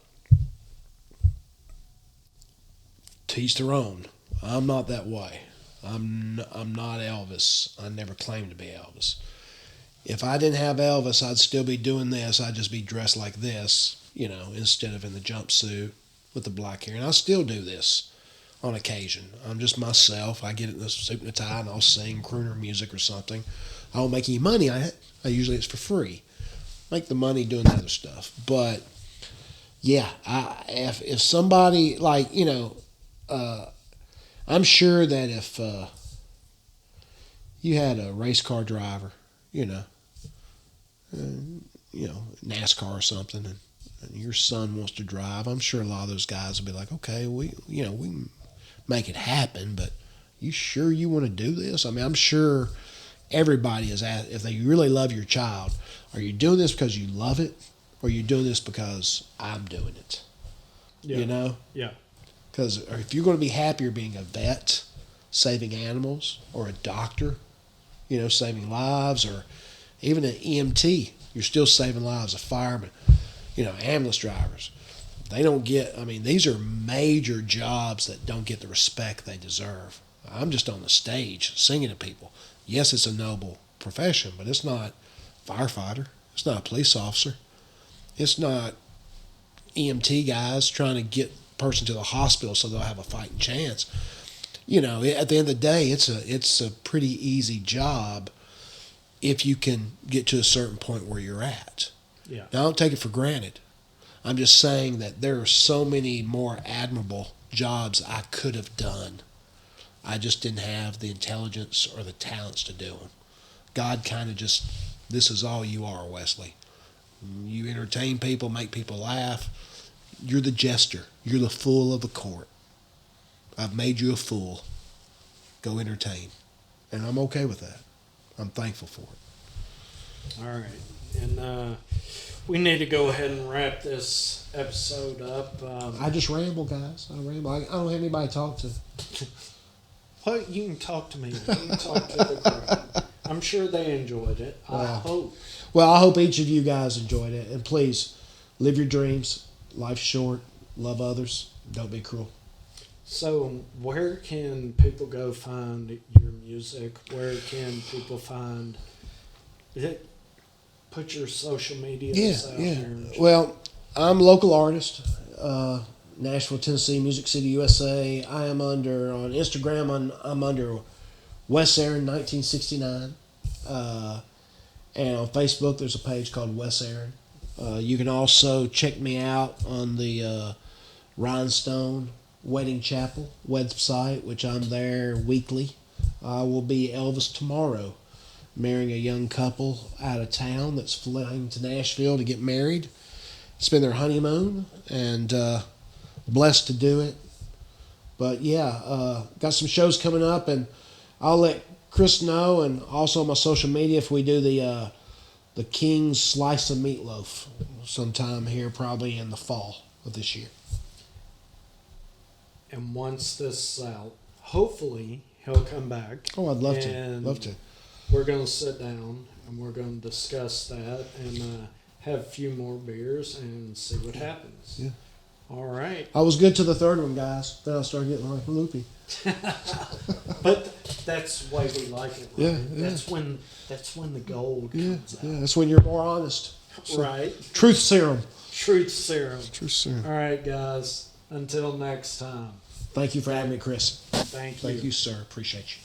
to each their own. I'm not that way. I'm not Elvis. I never claimed to be Elvis. If I didn't have Elvis, I'd still be doing this. I'd just be dressed like this, instead of in the jumpsuit with the black hair. And I still do this on occasion. I'm just myself. I get in a suit and a tie, and I'll sing crooner music or something. I don't make any money on it. Usually it's for free. Make the money doing the other stuff. But yeah, if somebody I'm sure that if you had a race car driver, NASCAR or something, and your son wants to drive, I'm sure a lot of those guys will be like, okay, we can make it happen, but you sure you want to do this? I'm sure everybody is asked, if they really love your child, are you doing this because you love it, or are you doing this because I'm doing it? Yeah. Yeah. Because if you're going to be happier being a vet, saving animals, or a doctor, saving lives, or even an EMT, you're still saving lives. A fireman, ambulance drivers. They don't get, these are major jobs that don't get the respect they deserve. I'm just on the stage singing to people. Yes, it's a noble profession, but it's not firefighter. It's not a police officer. It's not EMT guys trying to get person to the hospital so they'll have a fighting chance. At the end of the day, it's a pretty easy job if you can get to a certain point where you're at. Yeah. Now, I don't take it for granted. I'm just saying that there are so many more admirable jobs I could have done. I just didn't have the intelligence or the talents to do them. God kind of just, this is all you are, Wesley. You entertain people, make people laugh. You're the jester. You're the fool of the court. I've made you a fool. Go entertain. And I'm okay with that. I'm thankful for it. All right. And we need to go ahead and wrap this episode up. I just ramble, guys. I ramble. I don't have anybody to talk to. Well, you can talk to me. You can talk to the crowd. I'm sure they enjoyed it. I hope. Well, I hope each of you guys enjoyed it. And please, live your dreams. Life's short. Love others. Don't be cruel. So, where can people go find your music? Where can people find it? Put your social media out there. Well, I'm a local artist. Nashville, Tennessee, Music City, USA. I am on Instagram. I'm under Wes Aaron 1969. And on Facebook, there's a page called Wes Aaron. You can also check me out on the Rhinestone Wedding Chapel website, which I'm there weekly. I will be Elvis tomorrow, marrying a young couple out of town that's flying to Nashville to get married, spend their honeymoon, and blessed to do it. But yeah, got some shows coming up, and I'll let Chris know, and also on my social media if we do the King's Slice of Meatloaf sometime here, probably in the fall of this year. And once this is out, hopefully he'll come back. Oh, I'd love to. Love to. We're going to sit down and we're going to discuss that and have a few more beers and see what happens. Yeah. All right. I was good to the third one, guys. Then I started getting like loopy. But that's the way we like it. Right? Yeah. That's when the gold comes out. Yeah, that's when you're more honest. So, right. Truth serum. Truth serum. Truth serum. All right, guys. Until next time. Thank you for having me, Chris. Thank you. Thank you, sir. Appreciate you.